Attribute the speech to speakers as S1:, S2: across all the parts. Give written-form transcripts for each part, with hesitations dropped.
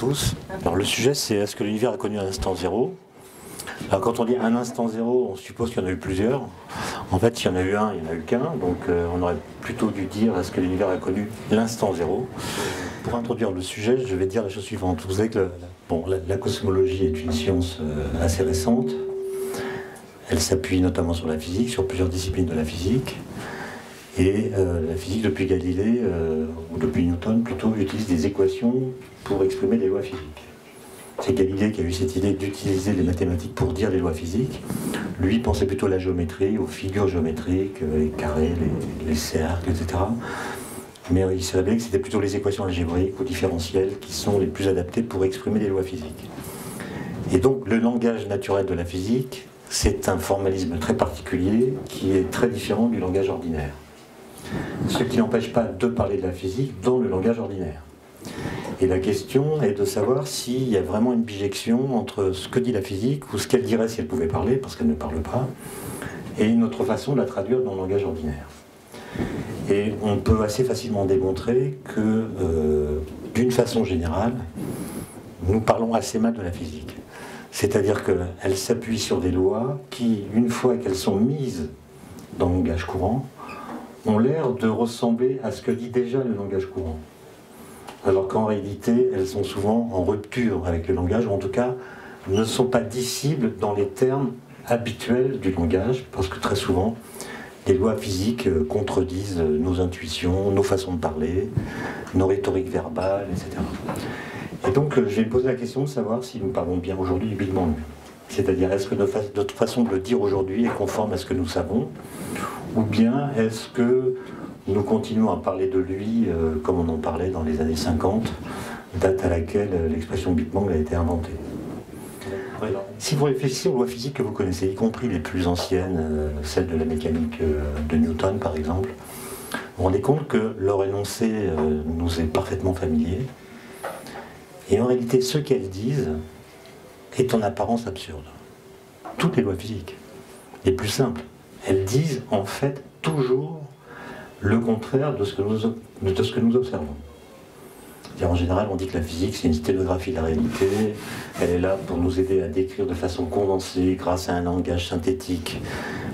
S1: tous. Alors le sujet c'est est-ce que l'univers a connu un instant zéro? Alors quand on dit un instant zéro, on suppose qu'il y en a eu plusieurs. En fait, il y en a eu un, il n'y en a eu qu'un. Donc on aurait plutôt dû dire est-ce que l'univers a connu l'instant zéro? Pour introduire le sujet, je vais dire la chose suivante. Vous savez que la cosmologie est une science assez récente. Elle s'appuie notamment sur la physique, sur plusieurs disciplines de la physique. Et la physique, depuis Galilée, ou depuis Newton plutôt, utilise des équations pour exprimer des lois physiques. C'est Galilée qui a eu cette idée d'utiliser les mathématiques pour dire les lois physiques. Lui pensait plutôt à la géométrie, aux figures géométriques, les carrés, les cercles, etc. Mais il s'est révélé que c'était plutôt les équations algébriques ou différentielles qui sont les plus adaptées pour exprimer les lois physiques. Et donc le langage naturel de la physique, c'est un formalisme très particulier qui est très différent du langage ordinaire. Ce qui n'empêche pas de parler de la physique dans le langage ordinaire. Et la question est de savoir s'il y a vraiment une bijection entre ce que dit la physique, ou ce qu'elle dirait si elle pouvait parler, parce qu'elle ne parle pas, et notre façon de la traduire dans le langage ordinaire. Et on peut assez facilement démontrer que, d'une façon générale, nous parlons assez mal de la physique. C'est-à-dire qu'elle s'appuie sur des lois qui, une fois qu'elles sont mises dans le langage courant, ont l'air de ressembler à ce que dit déjà le langage courant. Alors qu'en réalité, elles sont souvent en rupture avec le langage, ou en tout cas, ne sont pas dissibles dans les termes habituels du langage, parce que très souvent, les lois physiques contredisent nos intuitions, nos façons de parler, nos rhétoriques verbales, etc. Et donc, je vais me poser la question de savoir si nous parlons bien aujourd'hui du Big Bang. C'est-à-dire, est-ce que notre façon de le dire aujourd'hui est conforme à ce que nous savons, ou bien est-ce que nous continuons à parler de lui comme on en parlait dans les années 50, date à laquelle l'expression Big Bang a été inventée. Si vous réfléchissez aux lois physiques que vous connaissez, y compris les plus anciennes, celles de la mécanique de Newton par exemple, vous vous rendez compte que leur énoncé nous est parfaitement familier, et en réalité ce qu'elles disent est en apparence absurde. Toutes les lois physiques, les plus simples, elles disent en fait toujours le contraire de ce que nous observons. En général, on dit que la physique, c'est une sténographie de la réalité. Elle est là pour nous aider à décrire de façon condensée, grâce à un langage synthétique,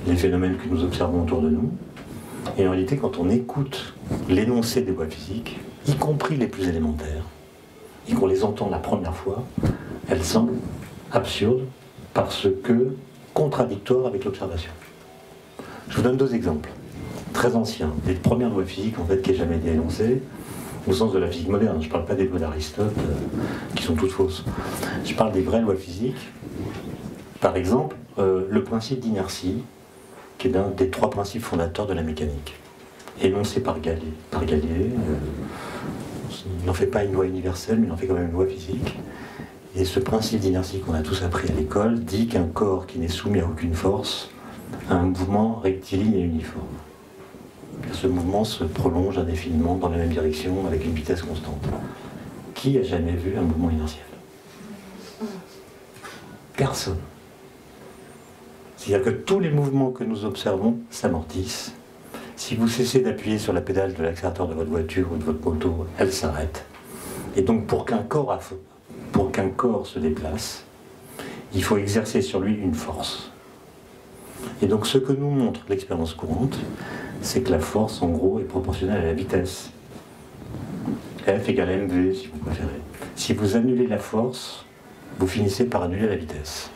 S1: les phénomènes que nous observons autour de nous. Et en réalité, quand on écoute l'énoncé des lois physiques, y compris les plus élémentaires, et qu'on les entend la première fois, elles semblent absurdes parce que contradictoires avec l'observation. Je vous donne deux exemples très anciens, des premières lois physiques en fait qui n'aient jamais été énoncées, au sens de la physique moderne. Je ne parle pas des lois d'Aristote qui sont toutes fausses. Je parle des vraies lois physiques. Par exemple, le principe d'inertie, qui est l'un des trois principes fondateurs de la mécanique, énoncé par Galilée. Il n'en fait pas une loi universelle, mais il en fait quand même une loi physique. Et ce principe d'inertie qu'on a tous appris à l'école dit qu'un corps qui n'est soumis à aucune force a un mouvement rectiligne et uniforme. Ce mouvement se prolonge indéfiniment dans la même direction avec une vitesse constante. Qui a jamais vu un mouvement inertiel? Personne. C'est-à-dire que tous les mouvements que nous observons s'amortissent. Si vous cessez d'appuyer sur la pédale de l'accélérateur de votre voiture ou de votre moto, elle s'arrête. Et donc pour qu'un corps se déplace, il faut exercer sur lui une force. Et donc ce que nous montre l'expérience courante, c'est que la force, en gros, est proportionnelle à la vitesse. F égale mv, si vous préférez. Si vous annulez la force, vous finissez par annuler la vitesse.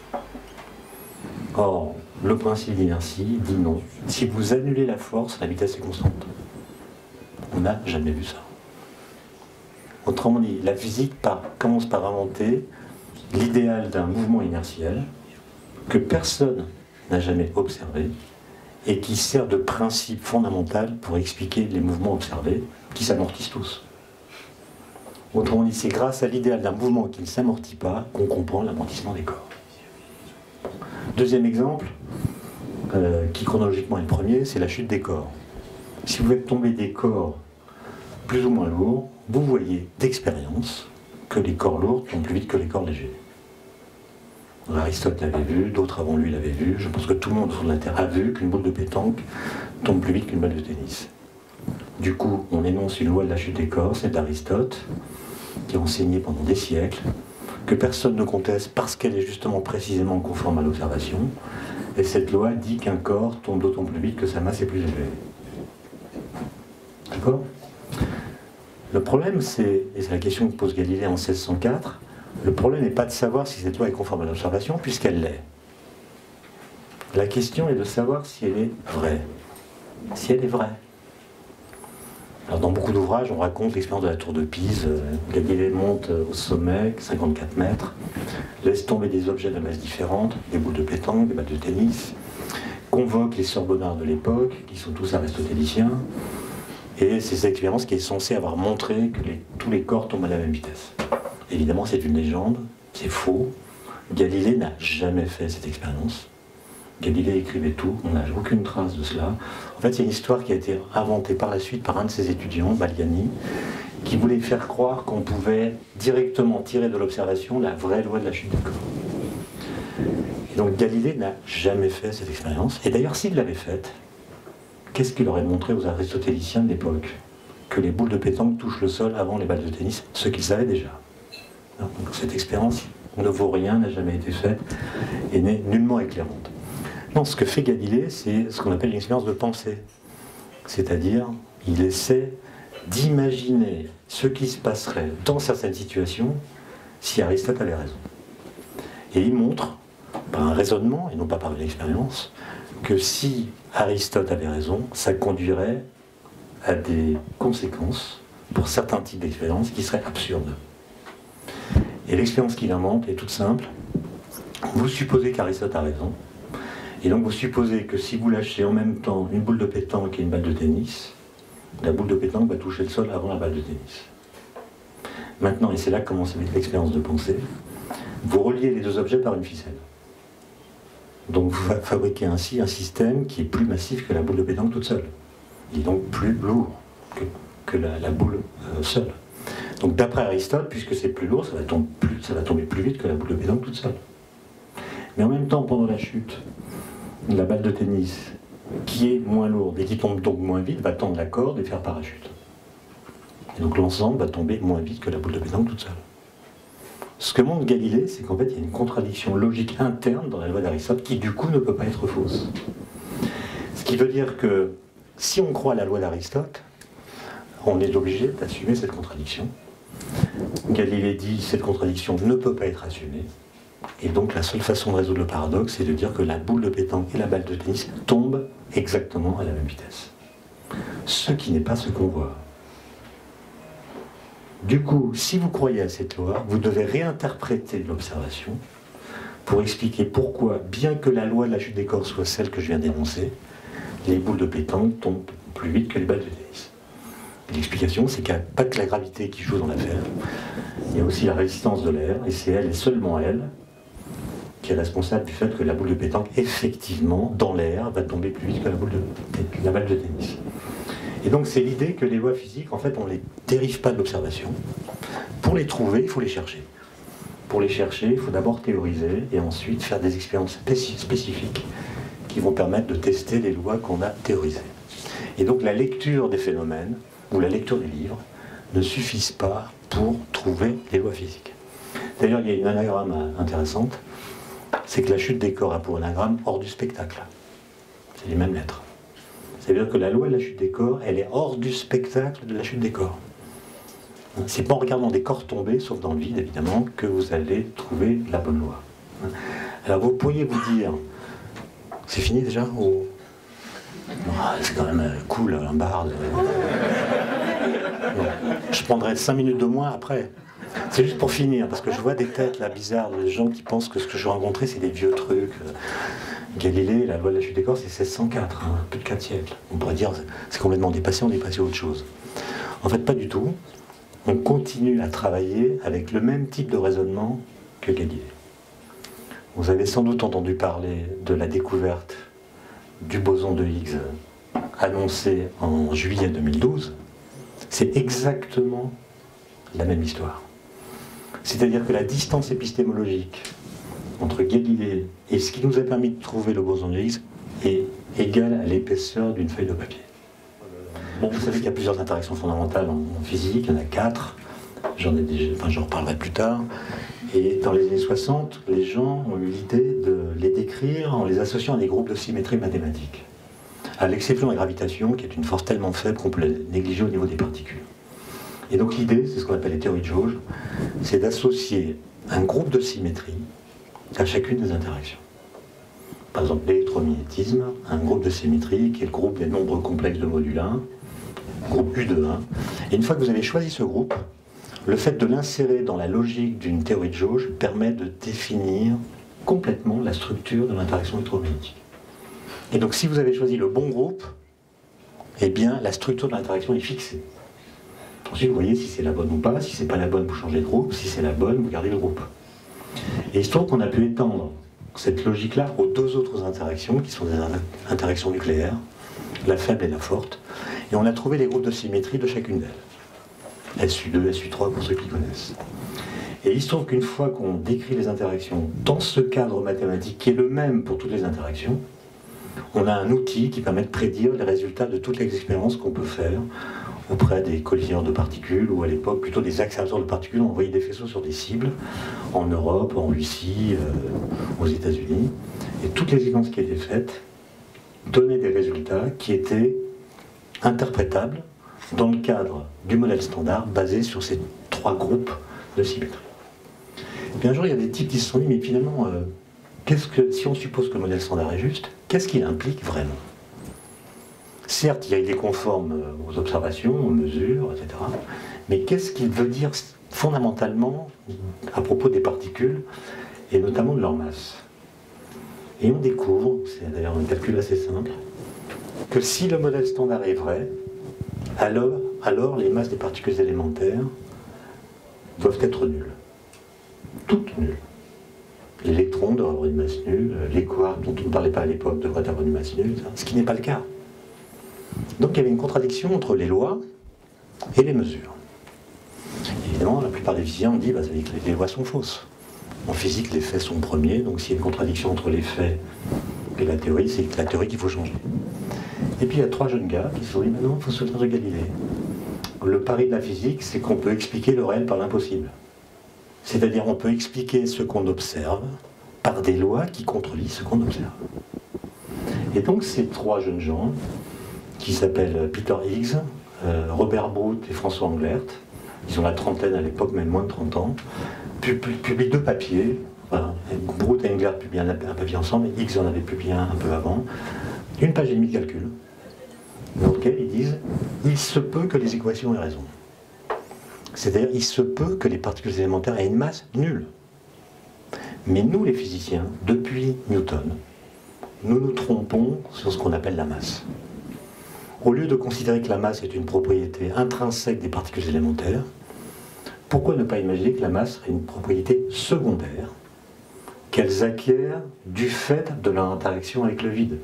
S1: Or, le principe d'inertie dit non. Si vous annulez la force, la vitesse est constante. On n'a jamais vu ça. Autrement dit, la physique commence par inventer l'idéal d'un mouvement inertiel que personne n'a jamais observé, et qui sert de principe fondamental pour expliquer les mouvements observés, qui s'amortissent tous. Autrement dit, c'est grâce à l'idéal d'un mouvement qui ne s'amortit pas qu'on comprend l'amortissement des corps. Deuxième exemple, qui chronologiquement est le premier, c'est la chute des corps. Si vous faites tomber des corps plus ou moins lourds, vous voyez d'expérience que les corps lourds tombent plus vite que les corps légers. Aristote l'avait vu, d'autres avant lui l'avaient vu. Je pense que tout le monde sur la Terre a vu qu'une boule de pétanque tombe plus vite qu'une balle de tennis. Du coup, on énonce une loi de la chute des corps, c'est d'Aristote. qui est enseignée pendant des siècles, que personne ne conteste parce qu'elle est justement précisément conforme à l'observation. Et cette loi dit qu'un corps tombe d'autant plus vite que sa masse est plus élevée. D'accord ? Le problème, et c'est la question que pose Galilée en 1604, le problème n'est pas de savoir si cette loi est conforme à l'observation, puisqu'elle l'est. La question est de savoir si elle est vraie. Si elle est vraie. Alors, dans beaucoup d'ouvrages, on raconte l'expérience de la tour de Pise. Galilée monte au sommet, 54 mètres, laisse tomber des objets de masse différente, des boules de pétanque, des balles de tennis, convoque les sorbonnards de l'époque, qui sont tous aristotéliciens, et c'est cette expérience qui est censée avoir montré que tous les corps tombent à la même vitesse. Évidemment, c'est une légende, c'est faux. Galilée n'a jamais fait cette expérience. Galilée écrivait tout, on n'a aucune trace de cela. En fait, c'est une histoire qui a été inventée par la suite par un de ses étudiants, Baliani, qui voulait faire croire qu'on pouvait directement tirer de l'observation la vraie loi de la chute des corps. Et donc Galilée n'a jamais fait cette expérience. Et d'ailleurs, s'il l'avait faite, qu'est-ce qu'il aurait montré aux aristotéliciens de l'époque? Que les boules de pétanque touchent le sol avant les balles de tennis, ce qu'ils savaient déjà. Donc cette expérience ne vaut rien, n'a jamais été faite et n'est nullement éclairante. Non, ce que fait Galilée, c'est ce qu'on appelle une expérience de pensée. C'est-à-dire, il essaie d'imaginer ce qui se passerait dans certaines situations si Aristote avait raison. Et il montre, par un raisonnement, et non pas par une expérience, que si Aristote avait raison, ça conduirait à des conséquences pour certains types d'expériences qui seraient absurdes. Et l'expérience qu'il invente est toute simple. Vous supposez qu'Aristote a raison, et donc vous supposez que si vous lâchez en même temps une boule de pétanque et une balle de tennis, la boule de pétanque va toucher le sol avant la balle de tennis. Maintenant, et c'est là que commence l'expérience de pensée, vous reliez les deux objets par une ficelle. Donc vous fabriquez ainsi un système qui est plus massif que la boule de pétanque toute seule. Il est donc plus lourd que la boule seule. Donc d'après Aristote, puisque c'est plus lourd, ça va tomber plus vite que la boule de pétanque toute seule. Mais en même temps, pendant la chute, la balle de tennis, qui est moins lourde et qui tombe donc moins vite, va tendre la corde et faire parachute. Et donc l'ensemble va tomber moins vite que la boule de pétanque toute seule. Ce que montre Galilée, c'est qu'en fait, il y a une contradiction logique interne dans la loi d'Aristote qui, du coup, ne peut pas être fausse. Ce qui veut dire que, si on croit à la loi d'Aristote, on est obligé d'assumer cette contradiction. Galilée dit que cette contradiction ne peut pas être assumée. Et donc la seule façon de résoudre le paradoxe, c'est de dire que la boule de pétanque et la balle de tennis tombent exactement à la même vitesse. Ce qui n'est pas ce qu'on voit. Du coup, si vous croyez à cette loi, vous devez réinterpréter l'observation pour expliquer pourquoi, bien que la loi de la chute des corps soit celle que je viens d'énoncer, les boules de pétanque tombent plus vite que les balles de tennis. L'explication, c'est qu'il n'y a pas que la gravité qui joue dans l'affaire, il y a aussi la résistance de l'air, et c'est elle, et seulement elle, qui est responsable du fait que la boule de pétanque, effectivement, dans l'air, va tomber plus vite que la balle de tennis. Et donc c'est l'idée que les lois physiques, en fait, on ne les dérive pas de l'observation. Pour les trouver, il faut les chercher. Pour les chercher, il faut d'abord théoriser, et ensuite faire des expériences spécifiques qui vont permettre de tester les lois qu'on a théorisées. Et donc la lecture des phénomènes, ou la lecture des livres, ne suffisent pas pour trouver les lois physiques. D'ailleurs, il y a une anagramme intéressante, c'est que la chute des corps a pour anagramme hors du spectacle. C'est les mêmes lettres. C'est-à-dire que la loi de la chute des corps, elle est hors du spectacle de la chute des corps. C'est pas en regardant des corps tombés, sauf dans le vide évidemment, que vous allez trouver la bonne loi. Alors vous pourriez vous dire, c'est fini déjà ou... C'est quand même cool, un bar. Je prendrai 5 minutes de moins après. C'est juste pour finir, parce que je vois des têtes là bizarres, des gens qui pensent que ce que je vais rencontrer, c'est des vieux trucs. Galilée, la loi de la chute des corps, c'est 1604, hein, plus de 4 siècles. On pourrait dire c'est complètement dépassé, on est passé à autre chose. En fait, pas du tout. On continue à travailler avec le même type de raisonnement que Galilée. Vous avez sans doute entendu parler de la découverte du boson de Higgs annoncé en juillet 2012. C'est exactement la même histoire. C'est-à-dire que la distance épistémologique entre Galilée et ce qui nous a permis de trouver le boson de Higgs est égale à l'épaisseur d'une feuille de papier. Bon, vous savez qu'il y a plusieurs interactions fondamentales en physique, il y en a 4. j'en reparlerai plus tard. Et dans les années 60, les gens ont eu l'idée de les décrire en les associant à des groupes de symétrie mathématiques, à l'exception de la gravitation, qui est une force tellement faible qu'on peut la négliger au niveau des particules. Et donc l'idée, c'est ce qu'on appelle les théories de jauge, c'est d'associer un groupe de symétrie à chacune des interactions. Par exemple, l'électromagnétisme, un groupe de symétrie qui est le groupe des nombres complexes de module 1, groupe U de 1. Et une fois que vous avez choisi ce groupe, le fait de l'insérer dans la logique d'une théorie de jauge permet de définir complètement la structure de l'interaction électromagnétique. Et donc si vous avez choisi le bon groupe, eh bien la structure de l'interaction est fixée. Ensuite vous voyez si c'est la bonne ou pas, si c'est pas la bonne vous changez de groupe, si c'est la bonne vous gardez le groupe. Et il se trouve qu'on a pu étendre cette logique-là aux deux autres interactions qui sont des interactions nucléaires, la faible et la forte, et on a trouvé les groupes de symétrie de chacune d'elles. SU2, SU3 pour ceux qui connaissent. Et il se trouve qu'une fois qu'on décrit les interactions dans ce cadre mathématique qui est le même pour toutes les interactions, on a un outil qui permet de prédire les résultats de toutes les expériences qu'on peut faire auprès des collisionneurs de particules, ou à l'époque plutôt des accélérateurs de particules. On envoyait des faisceaux sur des cibles, en Europe, en Russie, aux États-Unis. Et toutes les expériences qui étaient faites donnaient des résultats qui étaient interprétables dans le cadre du modèle standard basé sur ces trois groupes de symétrie. Et puis un jour, il y a des types qui se sont dit, mais finalement, si on suppose que le modèle standard est juste, qu'est-ce qu'il implique vraiment? Certes, il est conforme aux observations, aux mesures, etc. Mais qu'est-ce qu'il veut dire fondamentalement à propos des particules, et notamment de leur masse? Et on découvre, c'est d'ailleurs un calcul assez simple, que si le modèle standard est vrai, alors les masses des particules élémentaires doivent être nulles. Toutes nulles. L'électron doit avoir une masse nulle, les quarks dont on ne parlait pas à l'époque devraient avoir une masse nulle, ce qui n'est pas le cas. Donc il y avait une contradiction entre les lois et les mesures. Évidemment, la plupart des physiciens ont dit bah, que les lois sont fausses. En physique, les faits sont premiers, donc s'il y a une contradiction entre les faits et la théorie, c'est la théorie qu'il faut changer. Et puis il y a trois jeunes gars qui se sont dit non, il faut se souvenir de Galilée. Le pari de la physique, c'est qu'on peut expliquer le réel par l'impossible. C'est-à-dire on peut expliquer ce qu'on observe par des lois qui contredisent ce qu'on observe. Et donc ces trois jeunes gens, qui s'appellent Peter Higgs, Robert Brout et François Englert, ils ont la trentaine à l'époque, même moins de 30 ans, publient deux papiers. Enfin, Brout et Englert publient un papier ensemble, et Higgs en avait publié un peu avant, une page et demie de calcul, dans lequel ils disent « il se peut que les équations aient raison ». C'est-à-dire il se peut que les particules élémentaires aient une masse nulle. Mais nous, les physiciens, depuis Newton, nous nous trompons sur ce qu'on appelle la masse. Au lieu de considérer que la masse est une propriété intrinsèque des particules élémentaires, pourquoi ne pas imaginer que la masse est une propriété secondaire qu'elles acquièrent du fait de leur interaction avec le vide,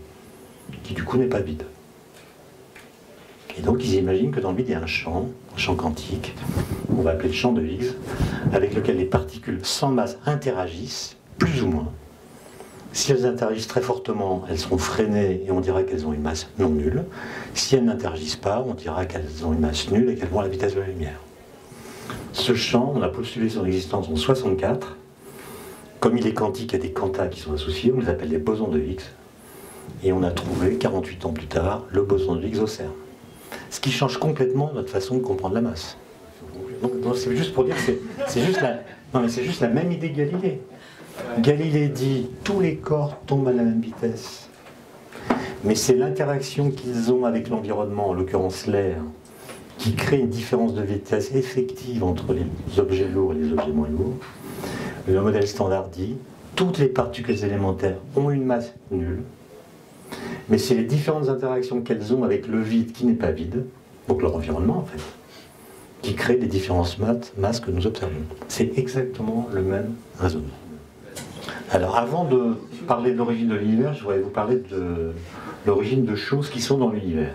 S1: qui du coup n'est pas vide. Et donc ils imaginent que dans le vide il y a un champ quantique, on va appeler le champ de Higgs, avec lequel les particules sans masse interagissent, plus ou moins. Si elles interagissent très fortement, elles seront freinées et on dira qu'elles ont une masse non nulle. Si elles n'interagissent pas, on dira qu'elles ont une masse nulle et qu'elles vont à la vitesse de la lumière. Ce champ, on a postulé son existence en 1964. Comme il est quantique, il y a des quantas qui sont associés, on les appelle les bosons de Higgs. Et on a trouvé, 48 ans plus tard, le boson de Higgs au CERN. Ce qui change complètement notre façon de comprendre la masse. Donc c'est juste pour dire que c'est juste la même idée que Galilée. Galilée dit tous les corps tombent à la même vitesse, mais c'est l'interaction qu'ils ont avec l'environnement, en l'occurrence l'air, qui crée une différence de vitesse effective entre les objets lourds et les objets moins lourds. Le modèle standard dit toutes les particules élémentaires ont une masse nulle, mais c'est les différentes interactions qu'elles ont avec le vide qui n'est pas vide, donc leur environnement en fait, qui créent des différences masses que nous observons. C'est exactement le même raisonnement. Alors avant de parler de l'origine de l'univers, je voudrais vous parler de l'origine de choses qui sont dans l'univers.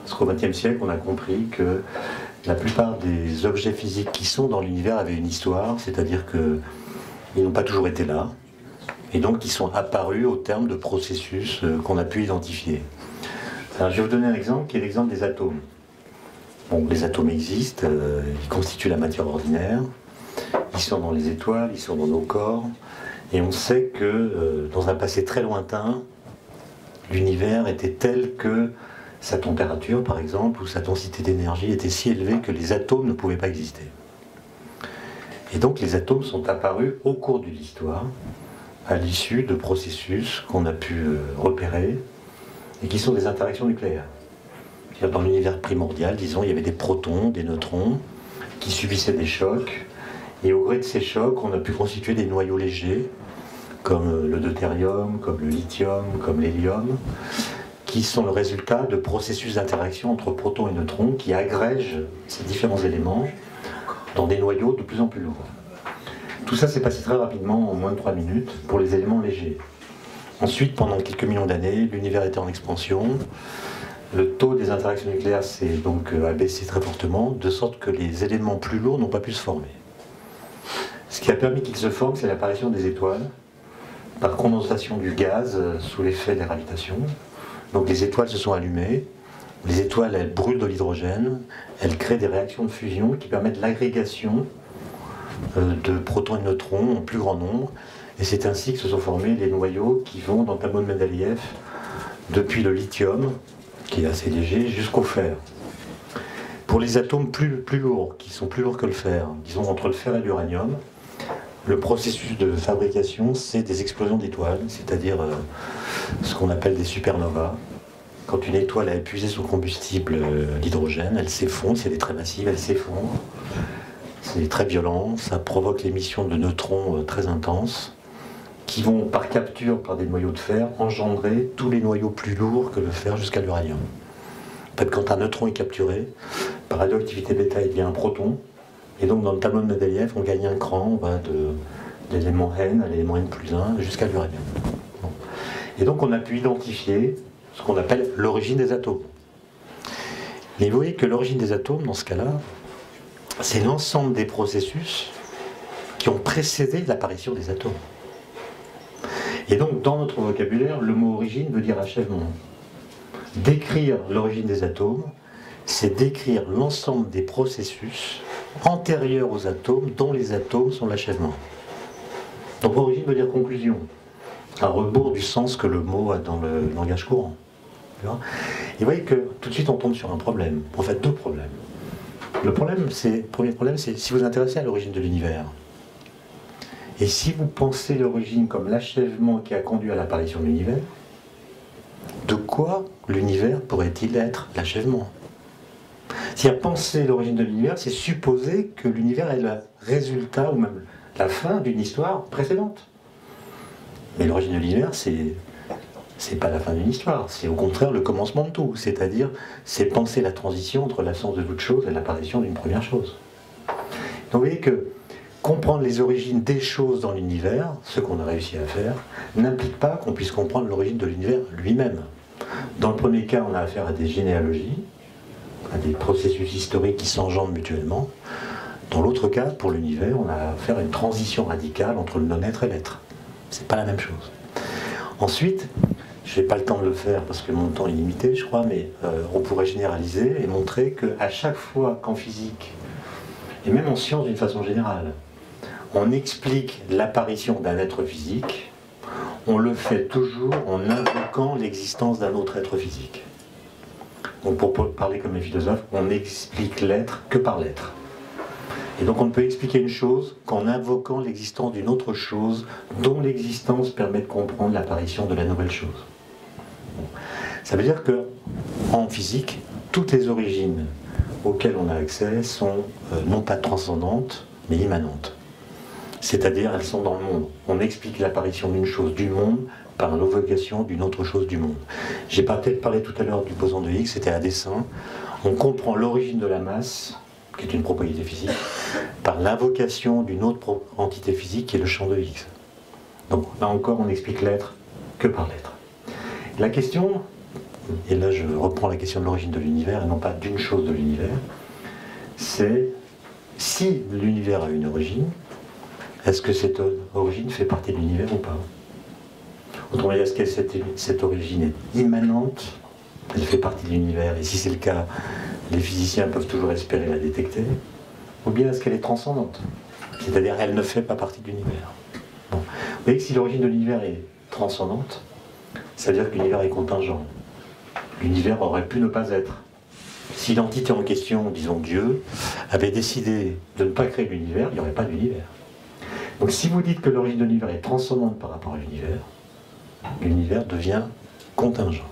S1: Parce qu'au XXe siècle, on a compris que la plupart des objets physiques qui sont dans l'univers avaient une histoire, c'est-à-dire qu'ils n'ont pas toujours été là, et donc ils sont apparus au terme de processus qu'on a pu identifier. Alors je vais vous donner un exemple qui est l'exemple des atomes. Bon, les atomes existent, ils constituent la matière ordinaire, ils sont dans les étoiles, ils sont dans nos corps, et on sait que dans un passé très lointain, l'univers était tel que sa température, par exemple, ou sa densité d'énergie était si élevée que les atomes ne pouvaient pas exister. Et donc les atomes sont apparus au cours de l'histoire, à l'issue de processus qu'on a pu repérer, et qui sont des interactions nucléaires. Dans l'univers primordial, disons, il y avait des protons, des neutrons, qui subissaient des chocs, et au gré de ces chocs, on a pu constituer des noyaux légers, comme le deutérium, comme le lithium, comme l'hélium, qui sont le résultat de processus d'interaction entre protons et neutrons qui agrègent ces différents éléments dans des noyaux de plus en plus lourds. Tout ça s'est passé très rapidement, en moins de 3 minutes, pour les éléments légers. Ensuite, pendant quelques millions d'années, l'univers était en expansion. Le taux des interactions nucléaires s'est donc abaissé très fortement, de sorte que les éléments plus lourds n'ont pas pu se former. Ce qui a permis qu'ils se forment, c'est l'apparition des étoiles, par condensation du gaz sous l'effet des gravitations. Donc les étoiles se sont allumées. Les étoiles, elles brûlent de l'hydrogène, elles créent des réactions de fusion qui permettent l'agrégation de protons et de neutrons en plus grand nombre. Et c'est ainsi que se sont formés les noyaux qui vont dans le tableau de Mendeleïev depuis le lithium, qui est assez léger, jusqu'au fer. Pour les atomes plus lourds, qui sont plus lourds que le fer, disons entre le fer et l'uranium, le processus de fabrication, c'est des explosions d'étoiles, c'est-à-dire ce qu'on appelle des supernovas. Quand une étoile a épuisé son combustible, l'hydrogène, elle s'effondre, si elle est très massive, elle s'effondre. C'est très violent, ça provoque l'émission de neutrons très intenses, qui vont, par capture par des noyaux de fer, engendrer tous les noyaux plus lourds que le fer jusqu'à l'uranium. En fait, quand un neutron est capturé, par radioactivité bêta, il devient un proton, et donc dans le tableau de Mendeleïev, on gagne un cran, on va de l'élément N à l'élément N plus 1 jusqu'à l'uranium. Bon. Et donc on a pu identifier ce qu'on appelle l'origine des atomes. Mais vous voyez que l'origine des atomes, dans ce cas-là, c'est l'ensemble des processus qui ont précédé l'apparition des atomes. Et donc dans notre vocabulaire, le mot origine veut dire achèvement. Décrire l'origine des atomes, c'est décrire l'ensemble des processus antérieurs aux atomes, dont les atomes sont l'achèvement. Donc origine veut dire conclusion, à rebours du sens que le mot a dans le langage courant. Et vous voyez que tout de suite on tombe sur un problème, en fait 2 problèmes. Le premier problème, c'est si vous vous intéressez à l'origine de l'univers, et si vous pensez l'origine comme l'achèvement qui a conduit à l'apparition de l'univers, de quoi l'univers pourrait-il être l'achèvement? Si à penser l'origine de l'univers, c'est supposer que l'univers est le résultat ou même la fin d'une histoire précédente. Mais l'origine de l'univers, c'est pas la fin d'une histoire, c'est au contraire le commencement de tout. C'est-à-dire, c'est penser la transition entre l'absence de toute chose et l'apparition d'une première chose. Donc vous voyez que comprendre les origines des choses dans l'univers, ce qu'on a réussi à faire, n'implique pas qu'on puisse comprendre l'origine de l'univers lui-même. Dans le premier cas, on a affaire à des généalogies, à des processus historiques qui s'engendrent mutuellement. Dans l'autre cas, pour l'univers, on a affaire à une transition radicale entre le non-être et l'être. C'est pas la même chose. Ensuite, je n'ai pas le temps de le faire parce que mon temps est limité, je crois, mais on pourrait généraliser et montrer qu'à chaque fois qu'en physique, et même en science d'une façon générale, on explique l'apparition d'un être physique, on le fait toujours en invoquant l'existence d'un autre être physique. Donc pour parler comme les philosophes, on n'explique l'être que par l'être. Et donc on ne peut expliquer une chose qu'en invoquant l'existence d'une autre chose dont l'existence permet de comprendre l'apparition de la nouvelle chose. Bon. Ça veut dire que en physique, toutes les origines auxquelles on a accès sont non pas transcendantes, mais immanentes. C'est-à-dire elles sont dans le monde. On explique l'apparition d'une chose du monde par l'invocation d'une autre chose du monde. J'ai peut-être parlé tout à l'heure du boson de Higgs, c'était à dessein. On comprend l'origine de la masse, qui est une propriété physique, par l'invocation d'une autre entité physique qui est le champ de Higgs. Donc là encore, on explique l'être que par l'être. La question, et là je reprends la question de l'origine de l'univers, et non pas d'une chose de l'univers, c'est si l'univers a une origine, est-ce que cette origine fait partie de l'univers ou pas? Autrement dit, est-ce que cette origine est immanente elle fait partie de l'univers, et si c'est le cas, les physiciens peuvent toujours espérer la détecter, ou bien est-ce qu'elle est transcendante, c'est-à-dire elle ne fait pas partie de l'univers. Bon. Vous voyez que si l'origine de l'univers est transcendante, ça veut dire que l'univers est contingent. L'univers aurait pu ne pas être. Si l'entité en question, disons Dieu, avait décidé de ne pas créer l'univers, il n'y aurait pas d'univers. Donc si vous dites que l'origine de l'univers est transcendante par rapport à l'univers devient contingent.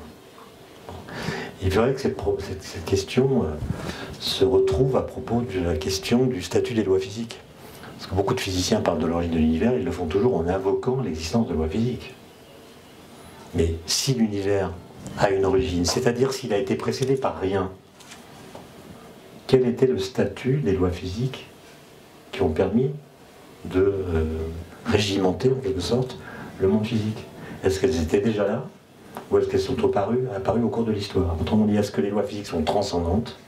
S1: Il verrait que cette question se retrouve à propos de la question du statut des lois physiques. Parce que beaucoup de physiciens parlent de l'origine de l'univers, ils le font toujours en invoquant l'existence de lois physiques. Mais si l'univers a une origine, c'est-à-dire s'il a été précédé par rien, quel était le statut des lois physiques qui ont permis de régimenter, en quelque sorte, le monde physique? Est-ce qu'elles étaient déjà là? Ou est-ce qu'elles sont apparues au cours de l'histoire? Autrement dit, est-ce que les lois physiques sont transcendantes?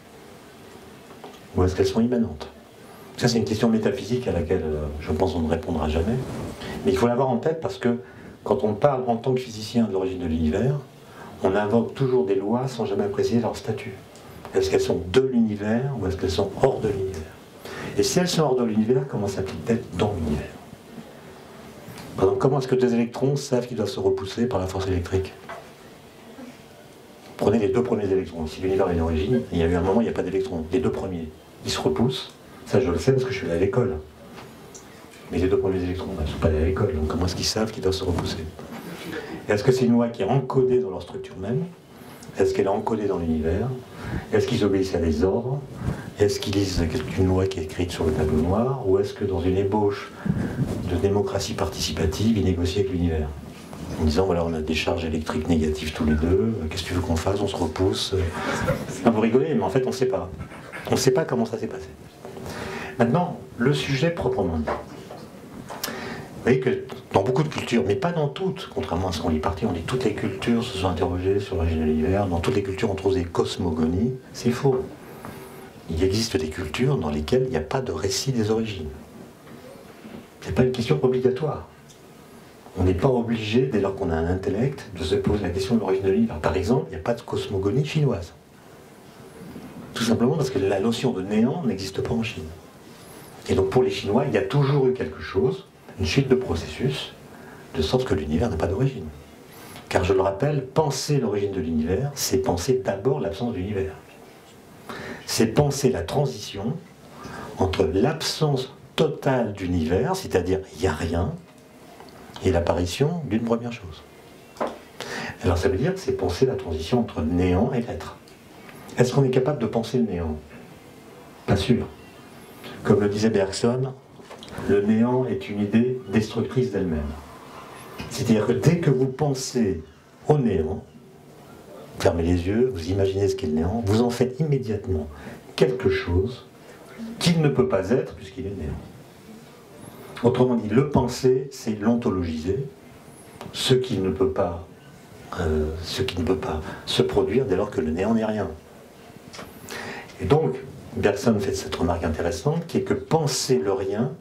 S1: Ou est-ce qu'elles sont immanentes? Ça, c'est une question métaphysique à laquelle, je pense, on ne répondra jamais. Mais il faut l'avoir en tête parce que, quand on parle en tant que physicien de l'origine de l'univers, on invoque toujours des lois sans jamais apprécier leur statut. Est-ce qu'elles sont de l'univers ou est-ce qu'elles sont hors de l'univers? Et si elles sont hors de l'univers, comment s'appliquent-elles dans l'univers? Par exemple, comment est-ce que deux électrons savent qu'ils doivent se repousser par la force électrique? Prenez les deux premiers électrons. Si l'univers a une origine, il y a eu un moment où il n'y a pas d'électrons. Les deux premiers, ils se repoussent. Ça, je le sais parce que je suis allé à l'école. Mais les deux premiers électrons, ils ne sont pas allés à l'école. Donc comment est-ce qu'ils savent qu'ils doivent se repousser? Est-ce que c'est une loi qui est encodée dans leur structure même? Est-ce qu'elle est encodée dans l'univers? Est-ce qu'ils obéissent à des ordres? Est-ce qu'ils lisent une loi qui est écrite sur le tableau noir? Ou est-ce que dans une ébauche de démocratie participative, ils négocient avec l'univers? En disant, voilà, on a des charges électriques négatives tous les deux, qu'est-ce que tu veux qu'on fasse? On se repousse. Vous rigolez, mais en fait, on ne sait pas. On ne sait pas comment ça s'est passé. Maintenant, le sujet proprement dit. Vous voyez que dans beaucoup de cultures, mais pas dans toutes, contrairement à ce qu'on lit parti, on dit toutes les cultures se sont interrogées sur l'origine de l'univers, dans toutes les cultures on trouve des cosmogonies, c'est faux. Il existe des cultures dans lesquelles il n'y a pas de récit des origines. Ce n'est pas une question obligatoire. On n'est pas obligé, dès lors qu'on a un intellect, de se poser la question de l'origine de l'univers. Par exemple, il n'y a pas de cosmogonie chinoise. Tout simplement parce que la notion de néant n'existe pas en Chine. Et donc pour les Chinois, il y a toujours eu quelque chose, une suite de processus, de sorte que l'univers n'a pas d'origine. Car je le rappelle, penser l'origine de l'univers, c'est penser d'abord l'absence de l'univers. C'est penser la transition entre l'absence totale d'univers, c'est-à-dire il n'y a rien, et l'apparition d'une première chose. Alors ça veut dire que c'est penser la transition entre néant et l'être. Est-ce qu'on est capable de penser le néant? Pas sûr. Comme le disait Bergson, le néant est une idée destructrice d'elle-même. C'est-à-dire que dès que vous pensez au néant, fermez les yeux, vous imaginez ce qu'est le néant, vous en faites immédiatement quelque chose qu'il ne peut pas être puisqu'il est néant. Autrement dit, le penser, c'est l'ontologiser, ce qui ne peut pas se produire dès lors que le néant n'est rien. Et donc, Bergson fait cette remarque intéressante, qui est que penser le rien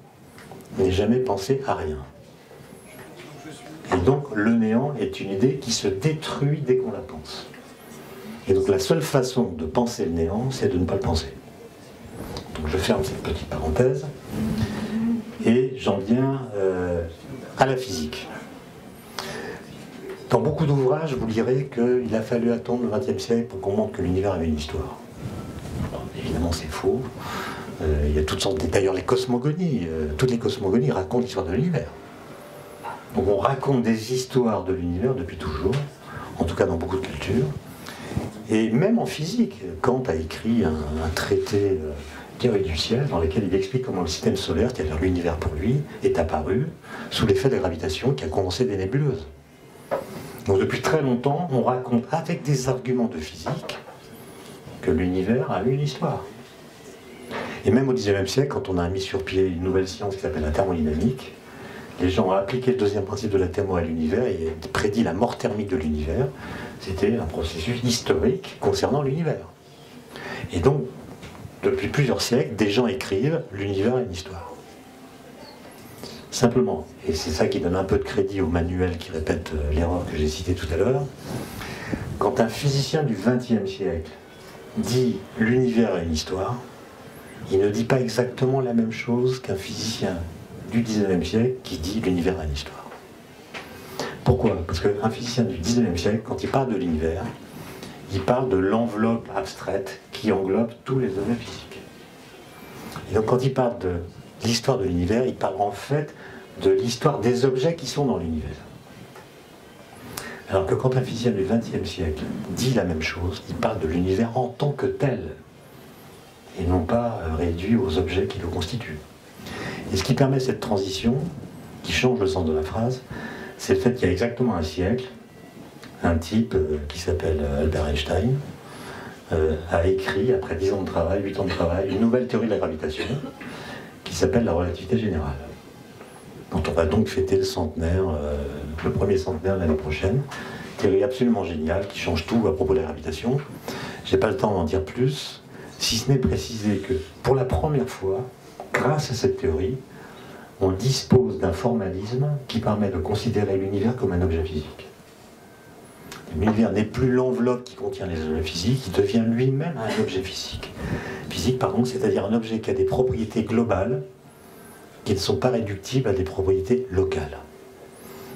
S1: n'est jamais penser à rien. Et donc, le néant est une idée qui se détruit dès qu'on la pense. Et donc, la seule façon de penser le néant, c'est de ne pas le penser. Donc, je ferme cette petite parenthèse, et j'en viens à la physique. Dans beaucoup d'ouvrages, vous lirez qu'il a fallu attendre le XXe siècle pour qu'on montre que l'univers avait une histoire. Évidemment, c'est faux. Il y a toutes sortes d'ailleurs les cosmogonies. Toutes les cosmogonies racontent l'histoire de l'univers. Donc on raconte des histoires de l'univers depuis toujours, en tout cas dans beaucoup de cultures. Et même en physique, Kant a écrit un traité théorie du ciel dans lequel il explique comment le système solaire, c'est-à-dire l'univers pour lui, est apparu sous l'effet de la gravitation qui a condensé des nébuleuses. Donc depuis très longtemps, on raconte avec des arguments de physique que l'univers a eu une histoire. Et même au XIXe siècle, quand on a mis sur pied une nouvelle science qui s'appelle la thermodynamique, les gens ont appliqué le deuxième principe de la thermo à l'univers et prédit la mort thermique de l'univers. C'était un processus historique concernant l'univers. Et donc, depuis plusieurs siècles, des gens écrivent « l'univers a une histoire ». Simplement, et c'est ça qui donne un peu de crédit au manuel qui répète l'erreur que j'ai citée tout à l'heure, quand un physicien du XXe siècle dit l'univers a une histoire, il ne dit pas exactement la même chose qu'un physicien du XIXe siècle qui dit l'univers a une histoire. Pourquoi? Parce qu'un physicien du XIXe siècle, quand il parle de l'univers, il parle de l'enveloppe abstraite qui englobe tous les objets physiques. Et donc quand il parle de l'histoire de l'univers, il parle en fait de l'histoire des objets qui sont dans l'univers. Alors que quand un physicien du XXe siècle dit la même chose, il parle de l'univers en tant que tel, et non pas réduit aux objets qui le constituent. Et ce qui permet cette transition, qui change le sens de la phrase, c'est le fait qu'il y a exactement un siècle, un type qui s'appelle Albert Einstein a écrit, après 10 ans de travail, 8 ans de travail, une nouvelle théorie de la gravitation qui s'appelle la relativité générale, dont on va donc fêter le centenaire, le premier centenaire l'année prochaine. Théorie absolument géniale qui change tout à propos de la gravitation. Je n'ai pas le temps d'en dire plus, si ce n'est préciser que pour la première fois, grâce à cette théorie, on dispose d'un formalisme qui permet de considérer l'univers comme un objet physique. L'univers n'est plus l'enveloppe qui contient les objets physiques, il devient lui-même un objet physique. Physique, pardon, c'est-à-dire un objet qui a des propriétés globales qui ne sont pas réductibles à des propriétés locales.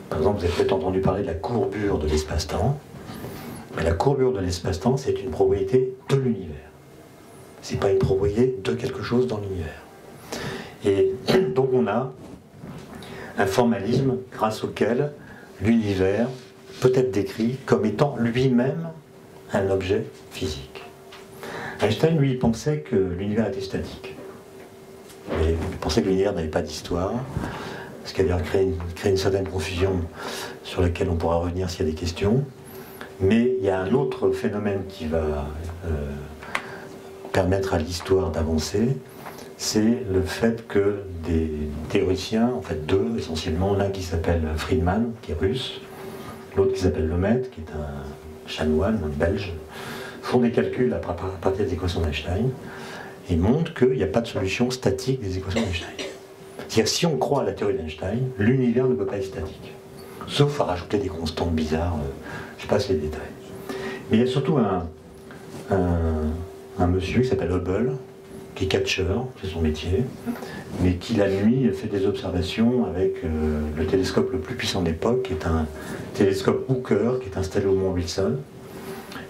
S1: Par exemple, vous avez peut-être entendu parler de la courbure de l'espace-temps. Mais la courbure de l'espace-temps, c'est une propriété de l'univers. Ce n'est pas une propriété de quelque chose dans l'univers. Et donc on a un formalisme grâce auquel l'univers peut être décrit comme étant lui-même un objet physique. Einstein, lui, pensait que l'univers était statique. Mais il pensait que l'univers n'avait pas d'histoire, ce qui avait créé une certaine confusion sur laquelle on pourra revenir s'il y a des questions. Mais il y a un autre phénomène qui va permettre à l'histoire d'avancer, c'est le fait que des théoriciens, en fait deux essentiellement, l'un qui s'appelle Friedman, qui est russe, l'autre qui s'appelle Lemaitre, qui est un chanoine, un belge, font des calculs à partir des équations d'Einstein et montrent qu'il n'y a pas de solution statique des équations d'Einstein. C'est-à-dire si on croit à la théorie d'Einstein, l'univers ne peut pas être statique, sauf à rajouter des constantes bizarres, je passe les détails. Mais il y a surtout un monsieur qui s'appelle Hubble, qui est catcheur, c'est son métier, mais qui la nuit fait des observations avec le télescope le plus puissant de l'époque, qui est un télescope Hooker, qui est installé au mont Wilson,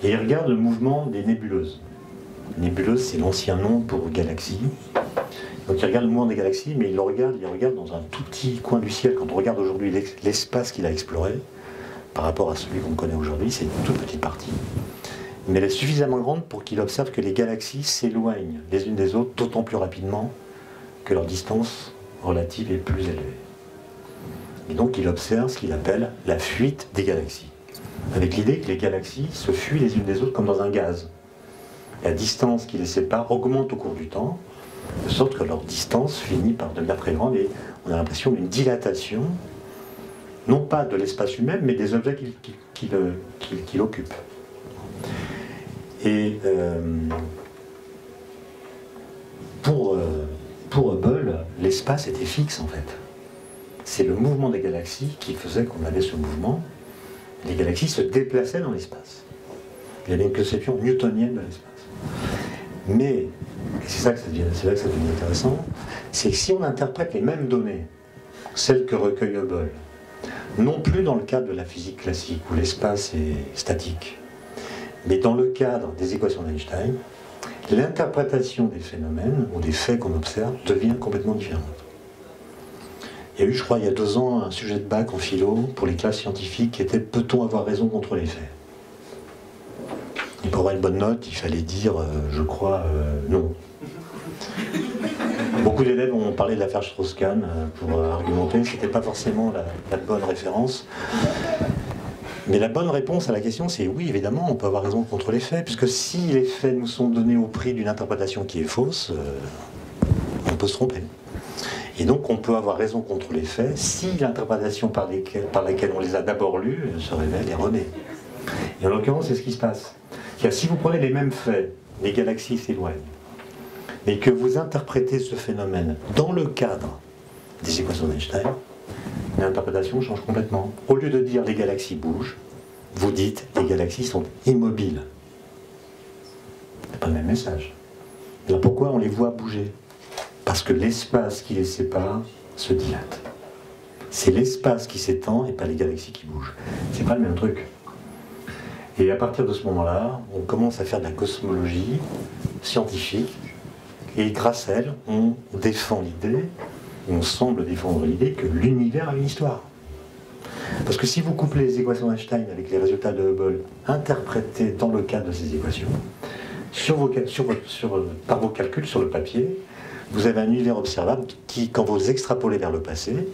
S1: et il regarde le mouvement des nébuleuses. Nébuleuse, c'est l'ancien nom pour galaxie. Donc il regarde le mouvement des galaxies, mais il le regarde dans un tout petit coin du ciel. Quand on regarde aujourd'hui l'espace qu'il a exploré, par rapport à celui qu'on connaît aujourd'hui, c'est une toute petite partie. Mais elle est suffisamment grande pour qu'il observe que les galaxies s'éloignent les unes des autres d'autant plus rapidement que leur distance relative est plus élevée. Et donc il observe ce qu'il appelle la fuite des galaxies, avec l'idée que les galaxies se fuient les unes des autres comme dans un gaz. La distance qui les sépare augmente au cours du temps, de sorte que leur distance finit par devenir très grande et on a l'impression d'une dilatation, non pas de l'espace lui-même, mais des objets qui l'occupent. Et pour Hubble, l'espace était fixe en fait. C'est le mouvement des galaxies qui faisait qu'on avait ce mouvement. Les galaxies se déplaçaient dans l'espace. Il y avait une conception newtonienne de l'espace. Mais, et c'est là que ça devient intéressant, c'est que si on interprète les mêmes données, celles que recueille Hubble, non plus dans le cadre de la physique classique où l'espace est statique, mais dans le cadre des équations d'Einstein, l'interprétation des phénomènes ou des faits qu'on observe devient complètement différente. Il y a eu, je crois, il y a 2 ans, un sujet de bac en philo pour les classes scientifiques qui était « Peut-on avoir raison contre les faits ?» Et pour avoir une bonne note, il fallait dire, je crois, non. Beaucoup d'élèves ont parlé de l'affaire Strauss-Kahn pour argumenter, ce n'était pas forcément la bonne référence. Mais la bonne réponse à la question, c'est oui, évidemment, on peut avoir raison contre les faits, puisque si les faits nous sont donnés au prix d'une interprétation qui est fausse, on peut se tromper. Et donc on peut avoir raison contre les faits si l'interprétation par laquelle on les a d'abord lus se révèle erronée. Et en l'occurrence, c'est ce qui se passe. C'est-à-dire, si vous prenez les mêmes faits, les galaxies s'éloignent, mais que vous interprétez ce phénomène dans le cadre des équations d'Einstein, l'interprétation change complètement. Au lieu de dire les galaxies bougent, vous dites les galaxies sont immobiles. C'est pas le même message. Alors pourquoi on les voit bouger? Parce que l'espace qui les sépare se dilate. C'est l'espace qui s'étend et pas les galaxies qui bougent. C'est pas le même truc. Et à partir de ce moment-là, on commence à faire de la cosmologie scientifique et grâce à elle, on défend l'idée, on semble défendre l'idée que l'univers a une histoire. Parce que si vous couplez les équations d'Einstein avec les résultats de Hubble interprétés dans le cadre de ces équations, par vos calculs sur le papier, vous avez un univers observable qui, quand vous extrapolez vers le passé,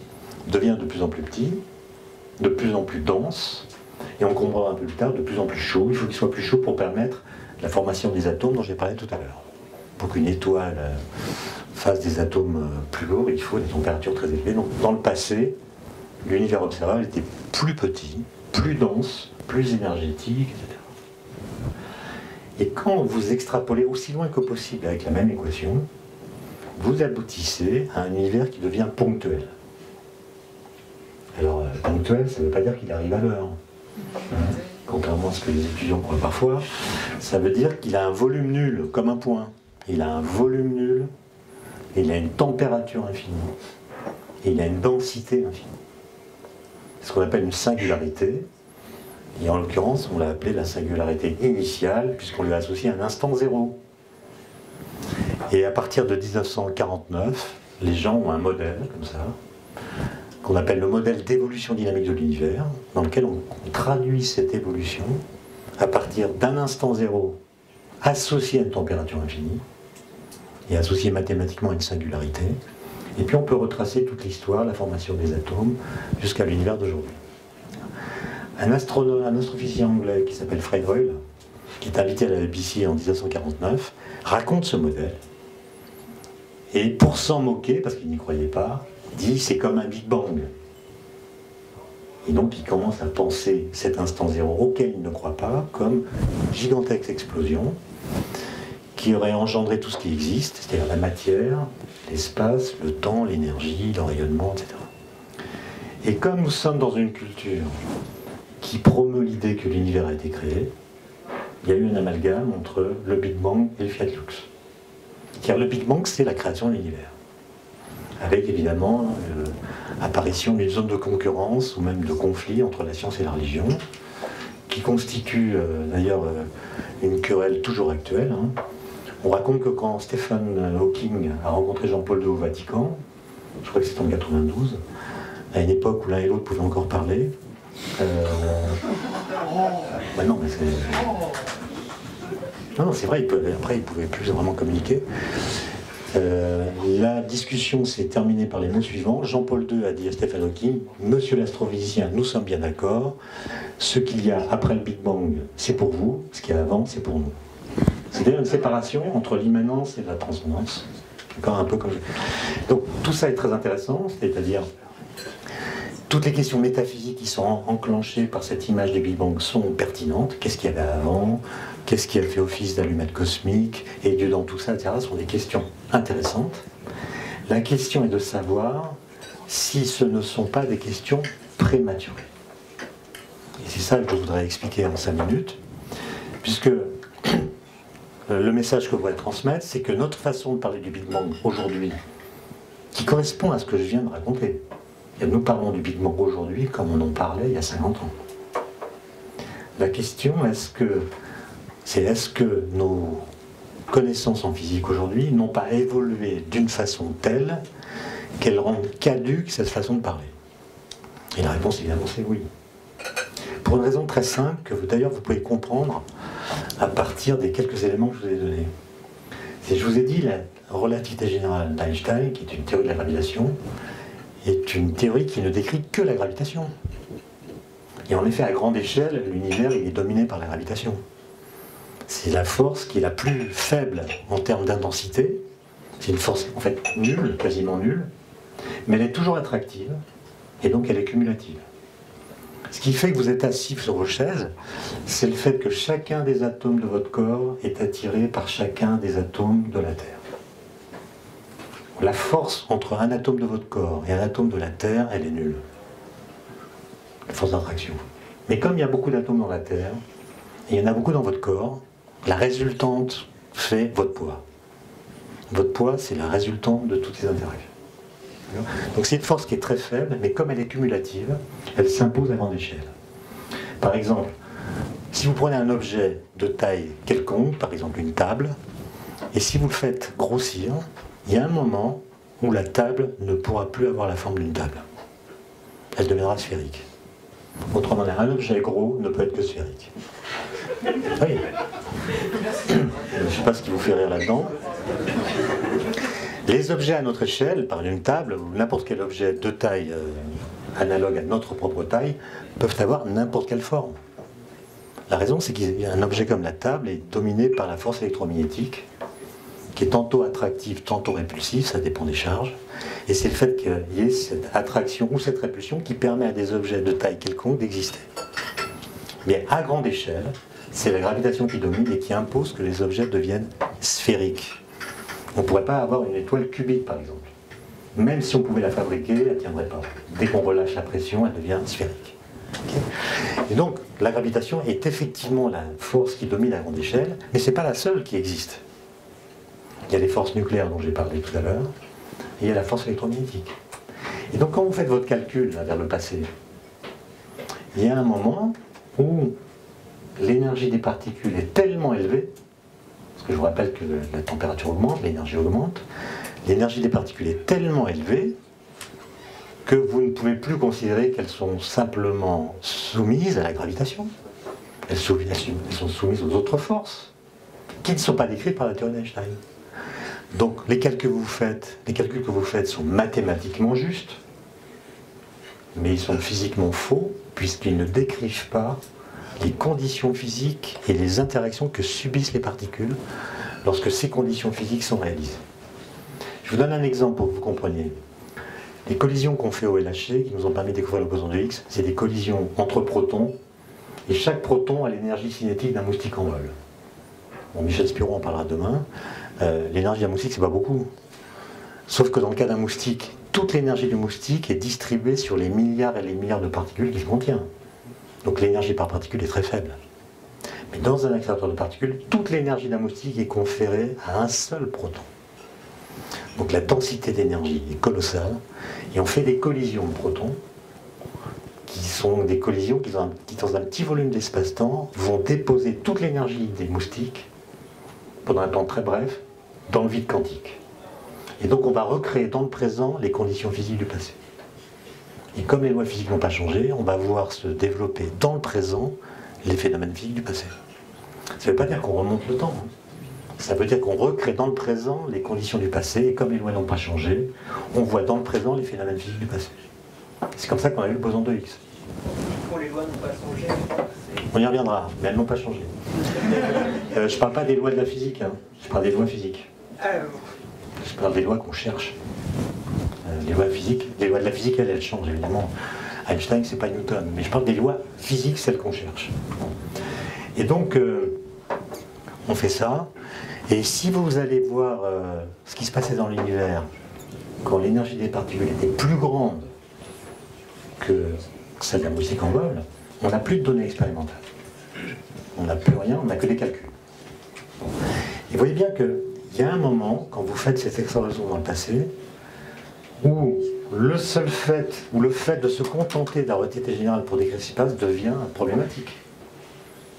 S1: devient de plus en plus petit, de plus en plus dense, et on comprendra un peu plus tard, de plus en plus chaud. Il faut qu'il soit plus chaud pour permettre la formation des atomes dont j'ai parlé tout à l'heure. Pour qu'une étoile fasse des atomes plus lourds, il faut des températures très élevées. Donc dans le passé, l'univers observable était plus petit, plus dense, plus énergétique, etc. Et quand vous extrapolez aussi loin que possible avec la même équation, vous aboutissez à un univers qui devient ponctuel. Alors, ponctuel, ça ne veut pas dire qu'il arrive à l'heure. Contrairement à ce que les étudiants croient parfois, ça veut dire qu'il a un volume nul, comme un point. Il a un volume nul, et il a une température infinie, et il a une densité infinie. C'est ce qu'on appelle une singularité, et en l'occurrence, on l'a appelé la singularité initiale, puisqu'on lui a associé un instant zéro. Et à partir de 1949, les gens ont un modèle, comme ça, qu'on appelle le modèle d'évolution dynamique de l'univers, dans lequel on traduit cette évolution à partir d'un instant zéro associé à une température infinie, et associé mathématiquement à une singularité, et puis on peut retracer toute l'histoire, la formation des atomes, jusqu'à l'univers d'aujourd'hui. Un astrophysicien anglais qui s'appelle Fred Hoyle, qui est invité à la BBC en 1949, raconte ce modèle, et pour s'en moquer, parce qu'il n'y croyait pas, dit c'est comme un Big Bang. Et donc il commence à penser cet instant zéro auquel il ne croit pas comme une gigantesque explosion qui aurait engendré tout ce qui existe, c'est-à-dire la matière, l'espace, le temps, l'énergie, le rayonnement, etc. Et comme nous sommes dans une culture qui promeut l'idée que l'univers a été créé, il y a eu un amalgame entre le Big Bang et le Fiat Lux. Car le Big Bang, c'est la création de l'univers. Avec évidemment l'apparition d'une zone de concurrence ou même de conflit entre la science et la religion, qui constitue d'ailleurs une querelle toujours actuelle. On raconte que quand Stephen Hawking a rencontré Jean-Paul II au Vatican, je crois que c'était en 92, à une époque où l'un et l'autre pouvaient encore parler, non, mais c'est... Non, c'est vrai, après ils ne pouvaient plus vraiment communiquer. La discussion s'est terminée par les mots suivants. Jean-Paul II a dit à Stephen Hawking, monsieur l'astrophysicien, nous sommes bien d'accord, ce qu'il y a après le Big Bang, c'est pour vous, ce qu'il y a avant, c'est pour nous. C'est-à-dire une séparation entre l'immanence et la transcendance. D'accord, un peu comme... Donc tout ça est très intéressant, c'est-à-dire toutes les questions métaphysiques qui sont enclenchées par cette image du Big Bang sont pertinentes. Qu'est-ce qu'il y avait avant? Qu'est-ce qui a fait office d'allumette cosmique? Et Dieu dans tout ça, etc. sont des questions intéressantes. La question est de savoir si ce ne sont pas des questions prématurées. Et c'est ça que je voudrais expliquer en 5 minutes, puisque le message que je voudrais transmettre, c'est que notre façon de parler du Big Bang aujourd'hui, qui correspond à ce que je viens de raconter, et nous parlons du Big Bang aujourd'hui comme on en parlait il y a 50 ans. La question, est-ce que nos connaissances en physique aujourd'hui n'ont pas évolué d'une façon telle qu'elles rendent caduque cette façon de parler? Et la réponse, évidemment, c'est oui. Pour une raison très simple, que d'ailleurs vous pouvez comprendre à partir des quelques éléments que je vous ai donnés. Je vous ai dit, la relativité générale d'Einstein, qui est une théorie de la gravitation, est une théorie qui ne décrit que la gravitation. Et en effet, à grande échelle, l'univers il est dominé par la gravitation. C'est la force qui est la plus faible en termes d'intensité. C'est une force en fait nulle, quasiment nulle, mais elle est toujours attractive, et donc elle est cumulative. Ce qui fait que vous êtes assis sur vos chaises, c'est le fait que chacun des atomes de votre corps est attiré par chacun des atomes de la Terre. La force entre un atome de votre corps et un atome de la Terre, elle est nulle. La force d'attraction. Mais comme il y a beaucoup d'atomes dans la Terre, et il y en a beaucoup dans votre corps, la résultante fait votre poids. Votre poids, c'est la résultante de toutes ces interactions. Donc c'est une force qui est très faible, mais comme elle est cumulative, elle s'impose à grande échelle. Par exemple, si vous prenez un objet de taille quelconque, par exemple une table, et si vous le faites grossir, il y a un moment où la table ne pourra plus avoir la forme d'une table. Elle deviendra sphérique. Autrement dit, un objet gros ne peut être que sphérique. Oui. Je ne sais pas ce qui vous fait rire là-dedans. Les objets à notre échelle, par une table ou n'importe quel objet de taille analogue à notre propre taille, peuvent avoir n'importe quelle forme. La raison, c'est qu'un objet comme la table est dominé par la force électromagnétique, qui est tantôt attractive, tantôt répulsive, ça dépend des charges. Et c'est le fait qu'il y ait cette attraction ou cette répulsion qui permet à des objets de taille quelconque d'exister. Mais à grande échelle, c'est la gravitation qui domine et qui impose que les objets deviennent sphériques. On ne pourrait pas avoir une étoile cubique, par exemple. Même si on pouvait la fabriquer, elle ne tiendrait pas. Dès qu'on relâche la pression, elle devient sphérique. Okay. Et donc, la gravitation est effectivement la force qui domine à grande échelle, mais ce n'est pas la seule qui existe. Il y a les forces nucléaires dont j'ai parlé tout à l'heure, et il y a la force électromagnétique. Et donc, quand vous faites votre calcul là, vers le passé, il y a un moment où l'énergie des particules est tellement élevée, parce que je vous rappelle que la température augmente, l'énergie augmente, l'énergie des particules est tellement élevée que vous ne pouvez plus considérer qu'elles sont simplement soumises à la gravitation. Elles sont soumises aux autres forces, qui ne sont pas décrites par la théorie d'Einstein. Donc les calculs que vous faites sont mathématiquement justes, mais ils sont physiquement faux, puisqu'ils ne décrivent pas les conditions physiques et les interactions que subissent les particules lorsque ces conditions physiques sont réalisées. Je vous donne un exemple pour que vous compreniez. Les collisions qu'on fait au LHC, qui nous ont permis de découvrir le boson de Higgs, c'est des collisions entre protons, et chaque proton a l'énergie cinétique d'un moustique en vol. Bon, Michel Spiro en parlera demain. L'énergie d'un moustique, c'est pas beaucoup. Sauf que dans le cas d'un moustique, toute l'énergie du moustique est distribuée sur les milliards et les milliards de particules qu'il contient. Donc l'énergie par particule est très faible. Mais dans un accélérateur de particules, toute l'énergie d'un moustique est conférée à un seul proton. Donc la densité d'énergie est colossale, et on fait des collisions de protons, qui sont des collisions qui, dans un petit volume d'espace-temps, vont déposer toute l'énergie des moustiques, pendant un temps très bref, dans le vide quantique. Et donc on va recréer dans le présent les conditions physiques du passé. Et comme les lois physiques n'ont pas changé, on va voir se développer dans le présent les phénomènes physiques du passé. Ça ne veut pas dire qu'on remonte le temps. Ça veut dire qu'on recrée dans le présent les conditions du passé, et comme les lois n'ont pas changé, on voit dans le présent les phénomènes physiques du passé. C'est comme ça qu'on a eu le boson de Higgs.
S2: Quand les lois n'ont pas changé,
S1: on y reviendra, mais elles n'ont pas changé. Je ne parle pas des lois de la physique, hein. Je parle des lois physiques. Je parle des lois qu'on cherche. Les lois de la physique, elles changent évidemment. Einstein, c'est pas Newton, mais je parle des lois physiques, celles qu'on cherche. Et donc, on fait ça. Et si vous allez voir ce qui se passait dans l'univers, quand l'énergie des particules était plus grande que celle de la moustique en vol, on n'a plus de données expérimentales. On n'a plus rien, on n'a que des calculs. Et vous voyez bien qu'il y a un moment, quand vous faites cette exploration dans le passé, où le seul fait, ou le fait de se contenter de la relativité générale pour décrire ce qui se passe devient problématique.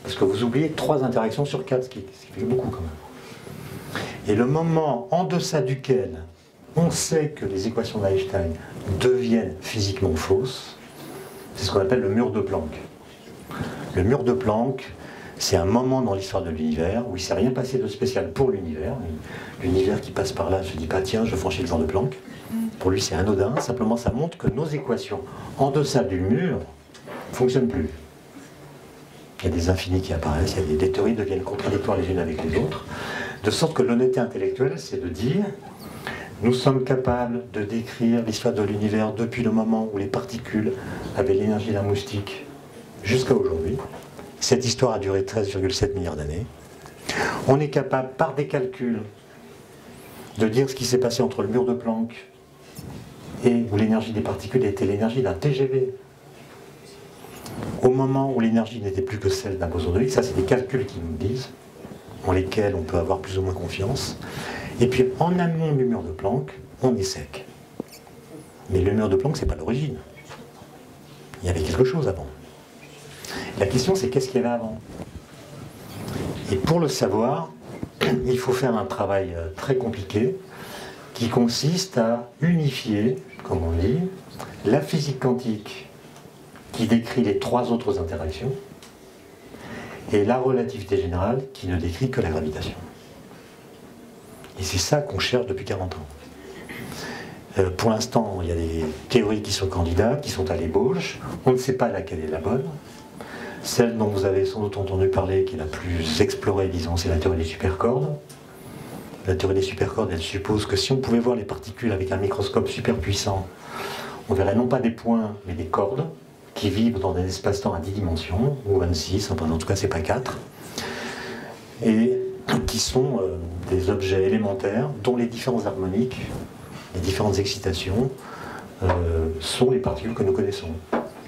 S1: Parce que vous oubliez 3 interactions sur 4, ce qui fait beaucoup quand même. Et le moment en deçà duquel on sait que les équations d'Einstein deviennent physiquement fausses, c'est ce qu'on appelle le mur de Planck. Le mur de Planck, c'est un moment dans l'histoire de l'univers où il ne s'est rien passé de spécial pour l'univers. L'univers qui passe par là ne se dit pas tiens, je franchis le genre de Planck. Pour lui, c'est anodin. Simplement, ça montre que nos équations en deçà du mur ne fonctionnent plus. Il y a des infinis qui apparaissent, il y a des théories deviennent contradictoires les unes avec les autres, de sorte que l'honnêteté intellectuelle, c'est de dire nous sommes capables de décrire l'histoire de l'univers depuis le moment où les particules avaient l'énergie d'un moustique jusqu'à aujourd'hui. Cette histoire a duré 13,7 milliards d'années. On est capable, par des calculs, de dire ce qui s'est passé entre le mur de Planck et où l'énergie des particules était l'énergie d'un TGV. au moment où l'énergie n'était plus que celle d'un boson de Higgs, ça c'est des calculs qui nous le disent, en lesquels on peut avoir plus ou moins confiance. Et puis en amont du mur de Planck, on est sec. Mais le mur de Planck, c'est pas l'origine. Il y avait quelque chose avant. La question, c'est qu'est-ce qu'il y avait avant? Et pour le savoir, il faut faire un travail très compliqué qui consiste à unifier, comme on dit, la physique quantique qui décrit les trois autres interactions et la relativité générale qui ne décrit que la gravitation. Et c'est ça qu'on cherche depuis 40 ans. Pour l'instant, il y a des théories qui sont candidates, qui sont à l'ébauche. On ne sait pas laquelle est la bonne. Celle dont vous avez sans doute entendu parler, qui est la plus explorée, disons, c'est la théorie des supercordes. La théorie des supercordes, elle suppose que si on pouvait voir les particules avec un microscope super puissant, on verrait non pas des points, mais des cordes qui vibrent dans des espaces-temps à 10 dimensions, ou 26, enfin, en tout cas c'est pas 4, et qui sont des objets élémentaires dont les différentes harmoniques, les différentes excitations sont les particules que nous connaissons.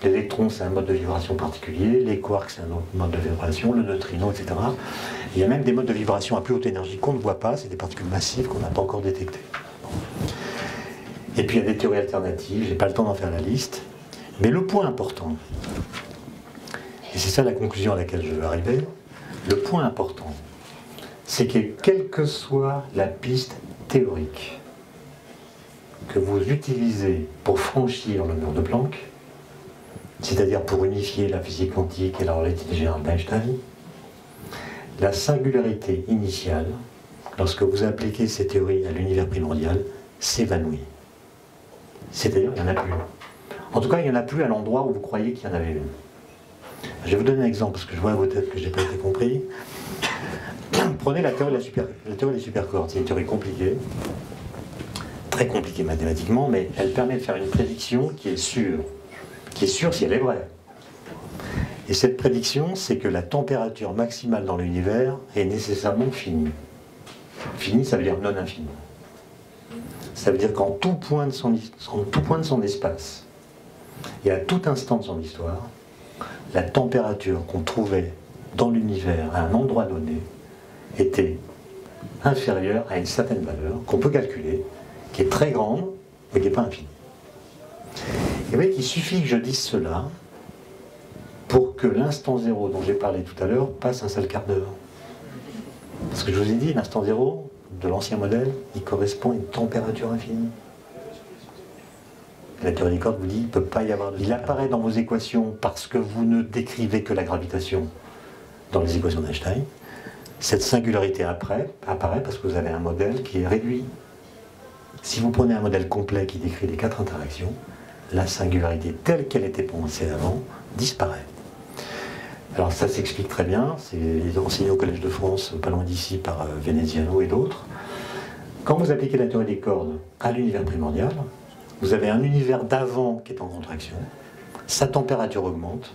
S1: L'électron, c'est un mode de vibration particulier, les quarks, c'est un autre mode de vibration, le neutrino, etc. Il y a même des modes de vibration à plus haute énergie qu'on ne voit pas, c'est des particules massives qu'on n'a pas encore détectées. Et puis il y a des théories alternatives, je n'ai pas le temps d'en faire la liste, mais le point important, et c'est ça la conclusion à laquelle je veux arriver, le point important, c'est que quelle que soit la piste théorique que vous utilisez pour franchir le mur de Planck, c'est-à-dire pour unifier la physique quantique et la relativité générale d'Einstein, la singularité initiale, lorsque vous appliquez ces théories à l'univers primordial, s'évanouit. C'est-à-dire qu'il n'y en a plus. En tout cas, il n'y en a plus à l'endroit où vous croyez qu'il y en avait une. Je vais vous donner un exemple, parce que je vois à vos têtes que je n'ai pas été compris. Prenez la théorie des supercordes. C'est une théorie compliquée, très compliquée mathématiquement, mais elle permet de faire une prédiction qui est sûre si elle est vraie. Et cette prédiction, c'est que la température maximale dans l'univers est nécessairement finie. Finie, ça veut dire non infinie. Ça veut dire qu'en tout point de son espace, et à tout instant de son histoire, la température qu'on trouvait dans l'univers à un endroit donné était inférieure à une certaine valeur qu'on peut calculer, qui est très grande, mais qui n'est pas infinie. Et vous voyez qu'il suffit que je dise cela pour que l'instant zéro dont j'ai parlé tout à l'heure passe un seul quart d'heure. Parce que je vous ai dit, l'instant zéro de l'ancien modèle, il correspond à une température infinie. La théorie des cordes vous dit, il ne peut pas y avoir de... Il apparaît dans vos équations parce que vous ne décrivez que la gravitation dans les équations d'Einstein. Cette singularité apparaît parce que vous avez un modèle qui est réduit. Si vous prenez un modèle complet qui décrit les 4 interactions, la singularité telle qu'elle était pensée avant disparaît. Alors ça s'explique très bien, c'est enseigné au Collège de France, pas loin d'ici, par Veneziano et d'autres. Quand vous appliquez la théorie des cordes à l'univers primordial, vous avez un univers d'avant qui est en contraction, sa température augmente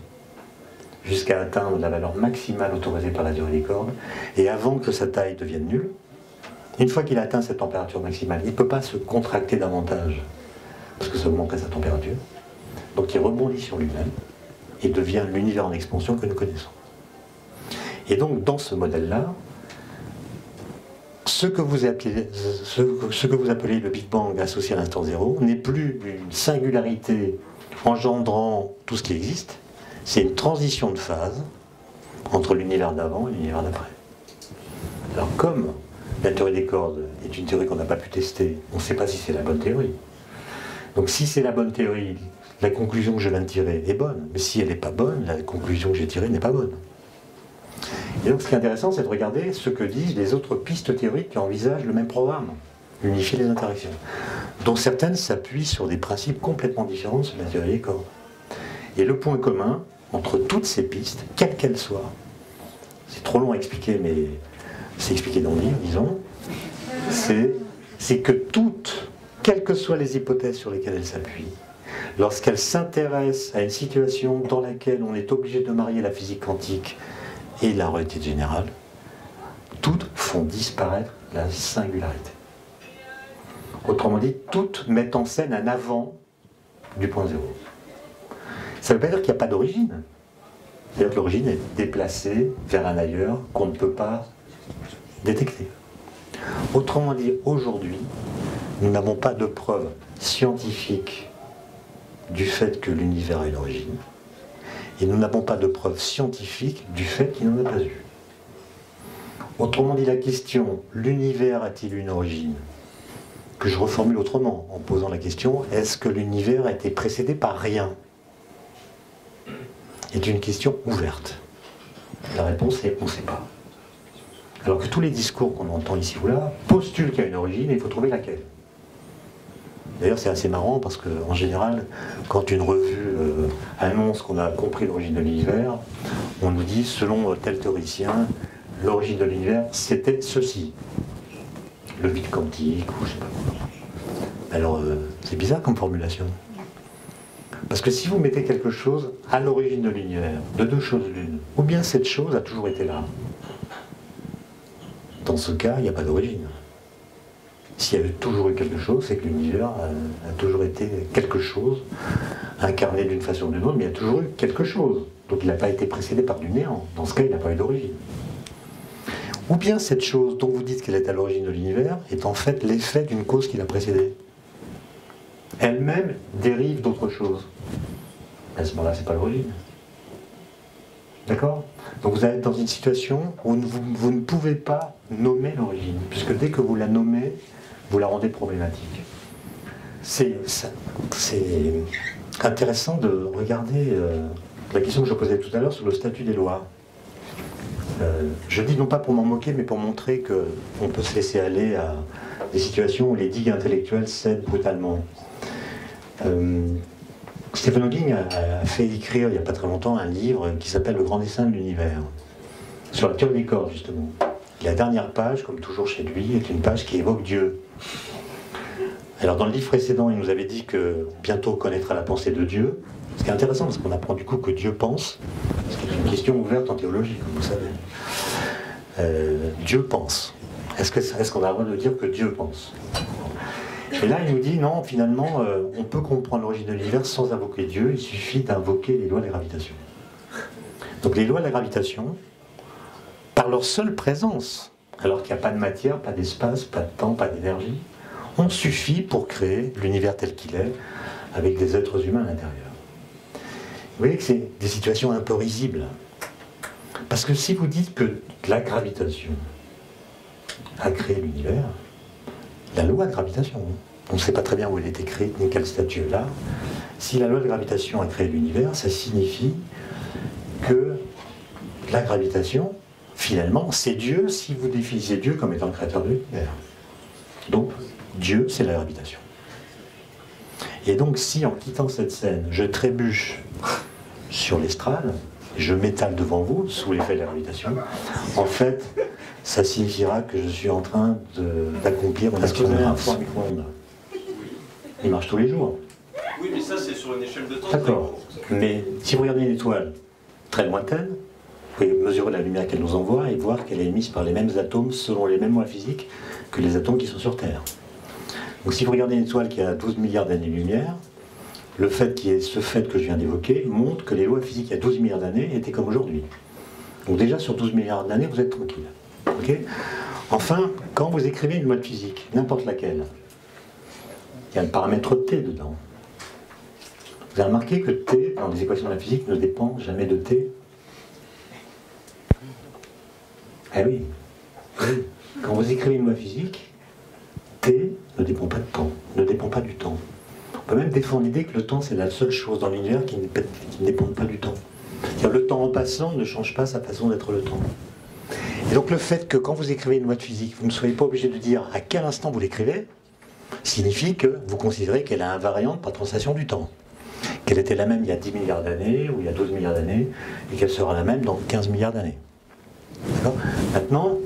S1: jusqu'à atteindre la valeur maximale autorisée par la théorie des cordes, et avant que sa taille devienne nulle, une fois qu'il a atteint cette température maximale, il ne peut pas se contracter davantage, parce que ça augmenterait sa température. Donc il rebondit sur lui-même et devient l'univers en expansion que nous connaissons. Et donc dans ce modèle-là, ce que vous appelez le Big Bang associé à l'instant zéro n'est plus une singularité engendrant tout ce qui existe, c'est une transition de phase entre l'univers d'avant et l'univers d'après. Alors comme la théorie des cordes est une théorie qu'on n'a pas pu tester, on ne sait pas si c'est la bonne théorie. Donc si c'est la bonne théorie, la conclusion que je viens de tirer est bonne, mais si elle n'est pas bonne, la conclusion que j'ai tirée n'est pas bonne. Et donc ce qui est intéressant, c'est de regarder ce que disent les autres pistes théoriques qui envisagent le même programme, unifier les interactions, dont certaines s'appuient sur des principes complètement différents de la théorie des cordes. Et le point commun entre toutes ces pistes, quelles qu'elles soient, c'est trop long à expliquer, mais c'est expliqué dans le livre, disons, c'est que toutes, quelles que soient les hypothèses sur lesquelles elles s'appuient, lorsqu'elles s'intéressent à une situation dans laquelle on est obligé de marier la physique quantique et la relativité générale, toutes font disparaître la singularité. Autrement dit, toutes mettent en scène un avant du point zéro. Ça ne veut pas dire qu'il n'y a pas d'origine. C'est-à-dire que l'origine est déplacée vers un ailleurs qu'on ne peut pas détecter. Autrement dit, aujourd'hui, nous n'avons pas de preuve scientifique du fait que l'univers a une origine, et nous n'avons pas de preuve scientifique du fait qu'il n'en a pas eu. Autrement dit, la question « l'univers a-t-il une origine ?» que je reformule autrement, en posant la question « est-ce que l'univers a été précédé par rien ?» est une question ouverte. La réponse est « on ne sait pas ». Alors que tous les discours qu'on entend ici ou là postulent qu'il y a une origine et il faut trouver laquelle. D'ailleurs, c'est assez marrant parce qu'en général, quand une revue annonce qu'on a compris l'origine de l'univers, on nous dit, selon tel théoricien, l'origine de l'univers, c'était ceci. Le vide quantique, ou je sais pas quoi. Alors, c'est bizarre comme formulation. Parce que si vous mettez quelque chose à l'origine de l'univers, de deux choses l'une, ou bien cette chose a toujours été là, dans ce cas, il n'y a pas d'origine. S'il y avait toujours eu quelque chose, c'est que l'univers a toujours été quelque chose, incarné d'une façon ou d'une autre, mais il y a toujours eu quelque chose. Donc il n'a pas été précédé par du néant. Dans ce cas, il n'a pas eu d'origine. Ou bien cette chose dont vous dites qu'elle est à l'origine de l'univers est en fait l'effet d'une cause qui l'a précédée. Elle-même dérive d'autre chose. À ce moment-là, ce n'est pas l'origine. D'accord? Donc vous êtes dans une situation où vous ne pouvez pas nommer l'origine, puisque dès que vous la nommez, vous la rendez problématique. C'est intéressant de regarder la question que je posais tout à l'heure sur le statut des lois. Je dis non pas pour m'en moquer, mais pour montrer qu'on peut se laisser aller à des situations où les digues intellectuelles cèdent brutalement. Stephen Hawking a fait écrire il n'y a pas très longtemps un livre qui s'appelle Le grand dessin de l'univers, sur la théorie des cordes justement. Et la dernière page, comme toujours chez lui, est une page qui évoque Dieu. Alors dans le livre précédent, il nous avait dit que bientôt on connaîtra la pensée de Dieu, ce qui est intéressant parce qu'on apprend du coup que Dieu pense, ce qui est une question ouverte en théologie, comme vous savez. Dieu pense. Est-ce qu'on a le droit de dire que Dieu pense ? Et là, il nous dit, non, finalement, on peut comprendre l'origine de l'univers sans invoquer Dieu, il suffit d'invoquer les lois de la gravitation. Donc les lois de la gravitation, par leur seule présence, alors qu'il n'y a pas de matière, pas d'espace, pas de temps, pas d'énergie, ont suffi pour créer l'univers tel qu'il est, avec des êtres humains à l'intérieur. Vous voyez que c'est des situations un peu risibles. Parce que si vous dites que la gravitation a créé l'univers, la loi de gravitation, on ne sait pas très bien où elle est écrite, ni quel statut elle a. Si la loi de gravitation a créé l'univers, ça signifie que la gravitation, finalement, c'est Dieu si vous définissez Dieu comme étant le créateur de l'univers. Donc, Dieu, c'est la gravitation. Et donc, si en quittant cette scène, je trébuche sur l'estrade, je m'étale devant vous, sous l'effet de la gravitation, en fait, ça signifiera que je suis en train d'accomplir une action de un four à micro-ondes. Il marche tous les jours.
S3: Oui, mais ça, c'est sur une échelle de temps.
S1: D'accord. Mais si vous regardez une étoile très lointaine, vous pouvez mesurer la lumière qu'elle nous envoie et voir qu'elle est émise par les mêmes atomes selon les mêmes lois physiques que les atomes qui sont sur Terre. Donc si vous regardez une étoile qui a 12 milliards d'années-lumière, le fait qu'il y ait ce fait que je viens d'évoquer montre que les lois physiques il y a 12 milliards d'années étaient comme aujourd'hui. Donc déjà sur 12 milliards d'années, vous êtes tranquille. Okay. Enfin, quand vous écrivez une loi de physique, n'importe laquelle, il y a le paramètre T dedans. Vous avez remarqué que T, dans les équations de la physique, ne dépend jamais de T. Eh oui. Oui. Quand vous écrivez une loi physique, T ne dépend pas de temps, ne dépend pas du temps. On peut même défendre l'idée que le temps, c'est la seule chose dans l'univers qui ne dépend pas du temps. C'est-à-dire, le temps en passant ne change pas sa façon d'être le temps. Et donc le fait que quand vous écrivez une loi de physique, vous ne soyez pas obligé de dire à quel instant vous l'écrivez, signifie que vous considérez qu'elle est invariante par translation du temps. Qu'elle était la même il y a 10 milliards d'années, ou il y a 12 milliards d'années, et qu'elle sera la même dans 15 milliards d'années. D'accord ? Maintenant,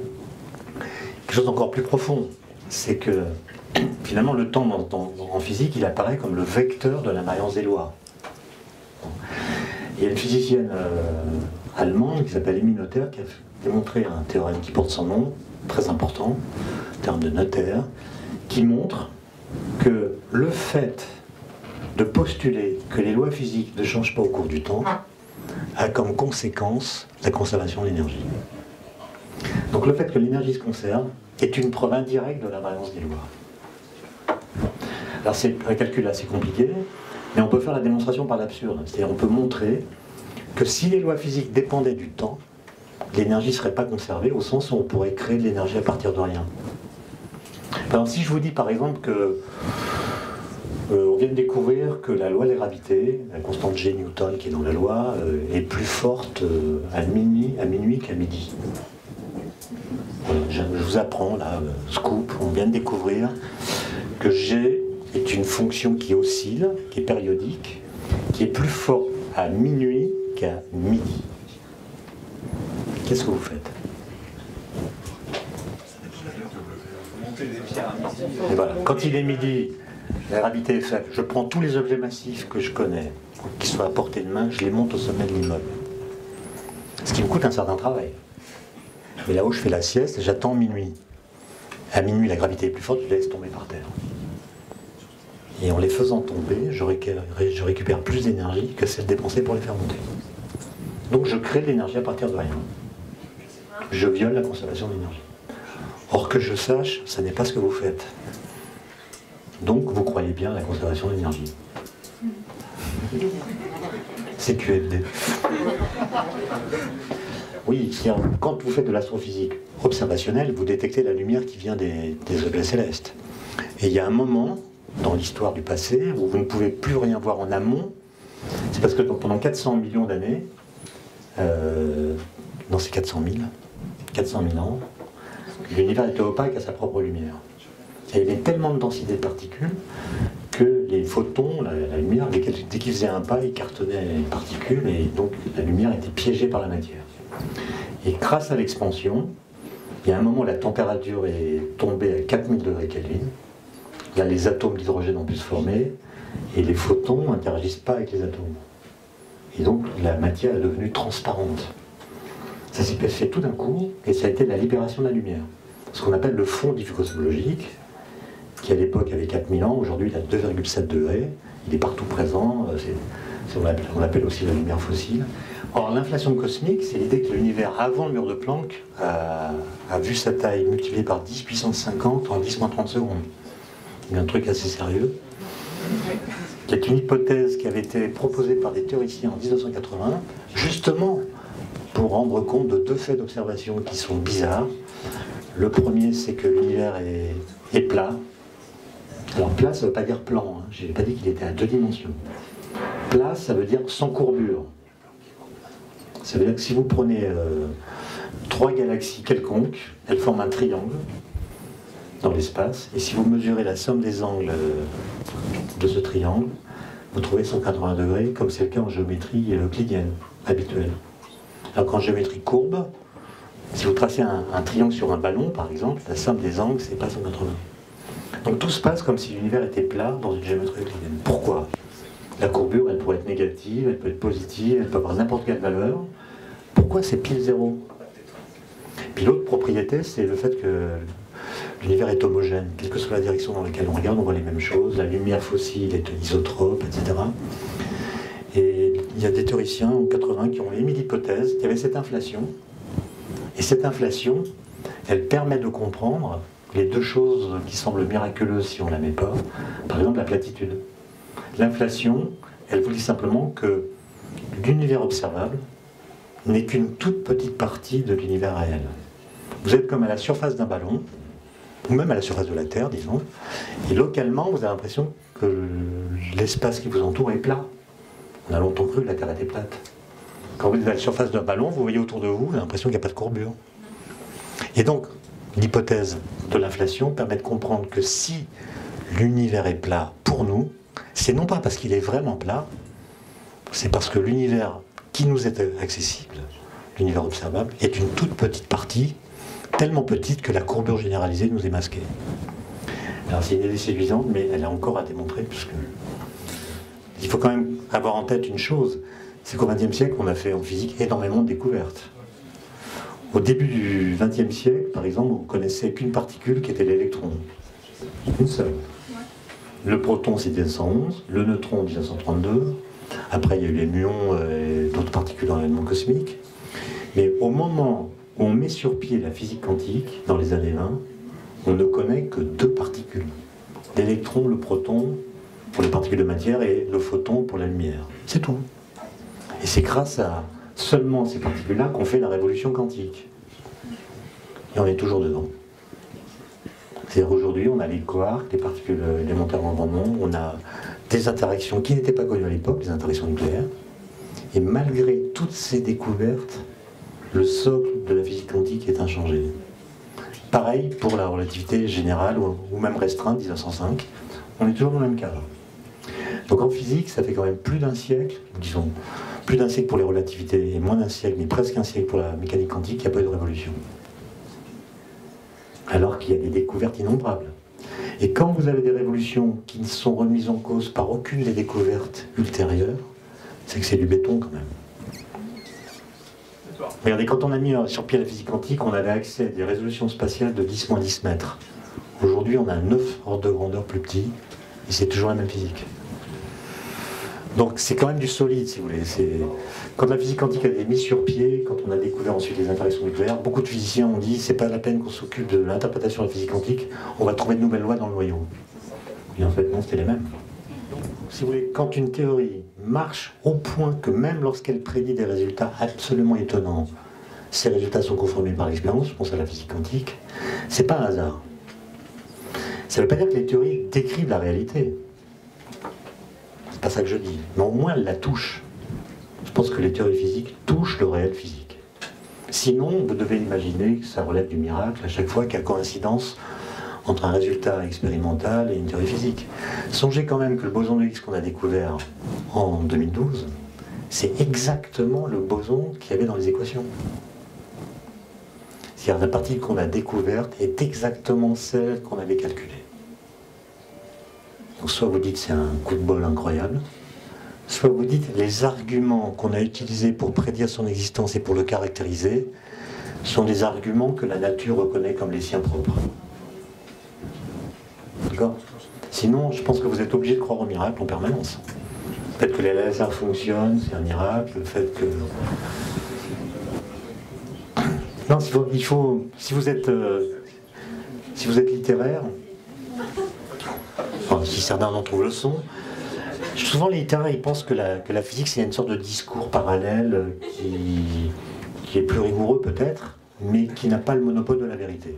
S1: quelque chose d'encore plus profond, c'est que finalement le temps en physique, il apparaît comme le vecteur de l'invariance des lois. Il y a une physicienne allemande qui s'appelle Emmy Noether qui a démontré un théorème qui porte son nom, très important, théorème de Noether, qui montre que le fait de postuler que les lois physiques ne changent pas au cours du temps a comme conséquence la conservation de l'énergie. Donc le fait que l'énergie se conserve est une preuve indirecte de l'invariance des lois. Alors c'est un calcul assez compliqué, mais on peut faire la démonstration par l'absurde. C'est-à-dire on peut montrer que si les lois physiques dépendaient du temps, l'énergie ne serait pas conservée, au sens où on pourrait créer de l'énergie à partir de rien. Alors si je vous dis par exemple que on vient de découvrir que la loi de la gravité, la constante G Newton qui est dans la loi, est plus forte à minuit qu'à midi. Voilà, je vous apprends là, scoop, on vient de découvrir que G est une fonction qui oscille, qui est périodique, qui est plus forte à minuit qu'à midi. Qu'est-ce que vous faites? Et voilà. Quand il est midi, la gravité est faible. Je prends tous les objets massifs que je connais, qui sont à portée de main, je les monte au sommet de l'immeuble. Ce qui me coûte un certain travail. Mais là où je fais la sieste, j'attends minuit. À minuit, la gravité est plus forte, je les laisse tomber par terre. Et en les faisant tomber, je récupère plus d'énergie que celle dépensée pour les faire monter. Donc je crée de l'énergie à partir de rien. Je viole la conservation d'énergie. Or que je sache, ça n'est pas ce que vous faites. Donc vous croyez bien à la conservation d'énergie. C'est QFD. Oui, quand vous faites de l'astrophysique observationnelle, vous détectez la lumière qui vient des objets célestes. Et il y a un moment dans l'histoire du passé où vous ne pouvez plus rien voir en amont. C'est parce que pendant 400 millions d'années, non c'est 400 000 ans, l'univers était opaque à sa propre lumière. Et il y avait tellement de densité de particules que les photons, la lumière, dès qu'ils faisaient un pas, ils cartonnaient les particules et donc la lumière était piégée par la matière. Et grâce à l'expansion, il y a un moment où la température est tombée à 4000 degrés Kelvin. Là, les atomes d'hydrogène ont pu se former et les photons n'interagissent pas avec les atomes. Et donc la matière est devenue transparente. Ça s'est fait tout d'un coup et ça a été la libération de la lumière. Ce qu'on appelle le fond diffus-cosmologique, qui à l'époque avait 4000 ans, aujourd'hui il a 2,7 degrés, il est partout présent, on l'appelle aussi la lumière fossile. Or l'inflation cosmique, c'est l'idée que l'univers avant le mur de Planck a vu sa taille multipliée par 10 puissance 50 en 10-30 secondes. Il y a un truc assez sérieux, qui est une hypothèse qui avait été proposée par des théoriciens en 1980, justement pour rendre compte de deux faits d'observation qui sont bizarres. Le premier, c'est que l'univers est plat. Alors plat, ça ne veut pas dire plan, hein. Je n'ai pas dit qu'il était à 2 dimensions. Plat, ça veut dire sans courbure. Ça veut dire que si vous prenez 3 galaxies quelconques, elles forment un triangle dans l'espace, et si vous mesurez la somme des angles de ce triangle, vous trouvez 180 degrés, comme c'est le cas en géométrie euclidienne habituelle. Alors qu'en géométrie courbe, si vous tracez un triangle sur un ballon, par exemple, la somme des angles, c'est pas 180. Donc tout se passe comme si l'univers était plat dans une géométrie euclidienne. Pourquoi? La courbure, elle pourrait être négative, elle peut être positive, elle peut avoir n'importe quelle valeur. Pourquoi c'est pile zéro? Puis l'autre propriété, c'est le fait que l'univers est homogène. Quelle que soit la direction dans laquelle on regarde, on voit les mêmes choses. La lumière fossile est isotrope, etc. Et il y a des théoriciens en 80 qui ont émis l'hypothèse qu'il y avait cette inflation. Et cette inflation, elle permet de comprendre les deux choses qui semblent miraculeuses si on ne la met pas. Par exemple, la platitude. L'inflation, elle vous dit simplement que l'univers observable n'est qu'une toute petite partie de l'univers réel. Vous êtes comme à la surface d'un ballon, ou même à la surface de la Terre, disons, et localement, vous avez l'impression que l'espace qui vous entoure est plat. On a longtemps cru que la Terre était plate. Quand vous êtes à la surface d'un ballon, vous voyez autour de vous, vous avez l'impression qu'il n'y a pas de courbure. Et donc, l'hypothèse de l'inflation permet de comprendre que si l'univers est plat pour nous, c'est non pas parce qu'il est vraiment plat, c'est parce que l'univers qui nous est accessible, l'univers observable, est une toute petite partie, tellement petite que la courbure généralisée nous est masquée. Alors c'est une idée séduisante, mais elle a encore à démontrer, puisque il faut quand même avoir en tête une chose, c'est qu'au XXe siècle, on a fait en physique énormément de découvertes. Au début du XXe siècle, par exemple, on ne connaissait qu'une particule qui était l'électron. Une seule. Le proton, c'est 1911, le neutron, 1932, Après, il y a eu les muons et d'autres particules dans l'élément cosmique. Mais au moment où on met sur pied la physique quantique, dans les années 20, on ne connaît que deux particules. L'électron, le proton, pour les particules de matière, et le photon pour la lumière. C'est tout. Et c'est grâce à seulement ces particules-là qu'on fait la révolution quantique. Et on est toujours dedans. C'est-à-dire aujourd'hui, on a les quarks, les particules élémentaires en grand nombre, on a des interactions qui n'étaient pas connues à l'époque, les interactions nucléaires. Et malgré toutes ces découvertes, le socle de la physique quantique est inchangé. Pareil pour la relativité générale ou même restreinte, 1905, on est toujours dans le même cadre. Donc en physique, ça fait quand même plus d'un siècle, disons, plus d'un siècle pour les relativités et moins d'un siècle, mais presque un siècle pour la mécanique quantique, il n'y a pas eu de révolution. Alors qu'il y a des découvertes innombrables. Et quand vous avez des révolutions qui ne sont remises en cause par aucune des découvertes ultérieures, c'est que c'est du béton quand même. Regardez, quand on a mis sur pied la physique quantique, on avait accès à des résolutions spatiales de 10-10 mètres. Aujourd'hui, on a 9 ordres de grandeur plus petits, et c'est toujours la même physique. Donc c'est quand même du solide, si vous voulez. Quand la physique quantique a été mise sur pied, quand on a découvert ensuite les interactions nucléaires, beaucoup de physiciens ont dit c'est pas la peine qu'on s'occupe de l'interprétation de la physique quantique, on va trouver de nouvelles lois dans le noyau. Et en fait, non, c'était les mêmes. Si vous voulez, quand une théorie marche au point que même lorsqu'elle prédit des résultats absolument étonnants, ces résultats sont confirmés par l'expérience, je pense à la physique quantique, c'est pas un hasard. Ça ne veut pas dire que les théories décrivent la réalité. C'est pas ça que je dis. Mais au moins, elles la touchent. Je pense que les théories physiques touchent le réel physique. Sinon, vous devez imaginer que ça relève du miracle à chaque fois qu'il y a coïncidence entre un résultat expérimental et une théorie physique. Songez quand même que le boson de Higgs qu'on a découvert en 2012, c'est exactement le boson qu'il y avait dans les équations. C'est-à-dire la partie qu'on a découverte est exactement celle qu'on avait calculée. Donc soit vous dites c'est un coup de bol incroyable, soit vous dites les arguments qu'on a utilisés pour prédire son existence et pour le caractériser sont des arguments que la nature reconnaît comme les siens propres. D'accord ? Sinon, je pense que vous êtes obligé de croire au miracle en permanence. Le fait que les lasers fonctionnent, c'est un miracle. Le fait que... Non, si vous êtes littéraire, enfin, si certains en trouvent le son, souvent les littéraires ils pensent que la physique c'est une sorte de discours parallèle qui est plus rigoureux peut-être, mais qui n'a pas le monopole de la vérité.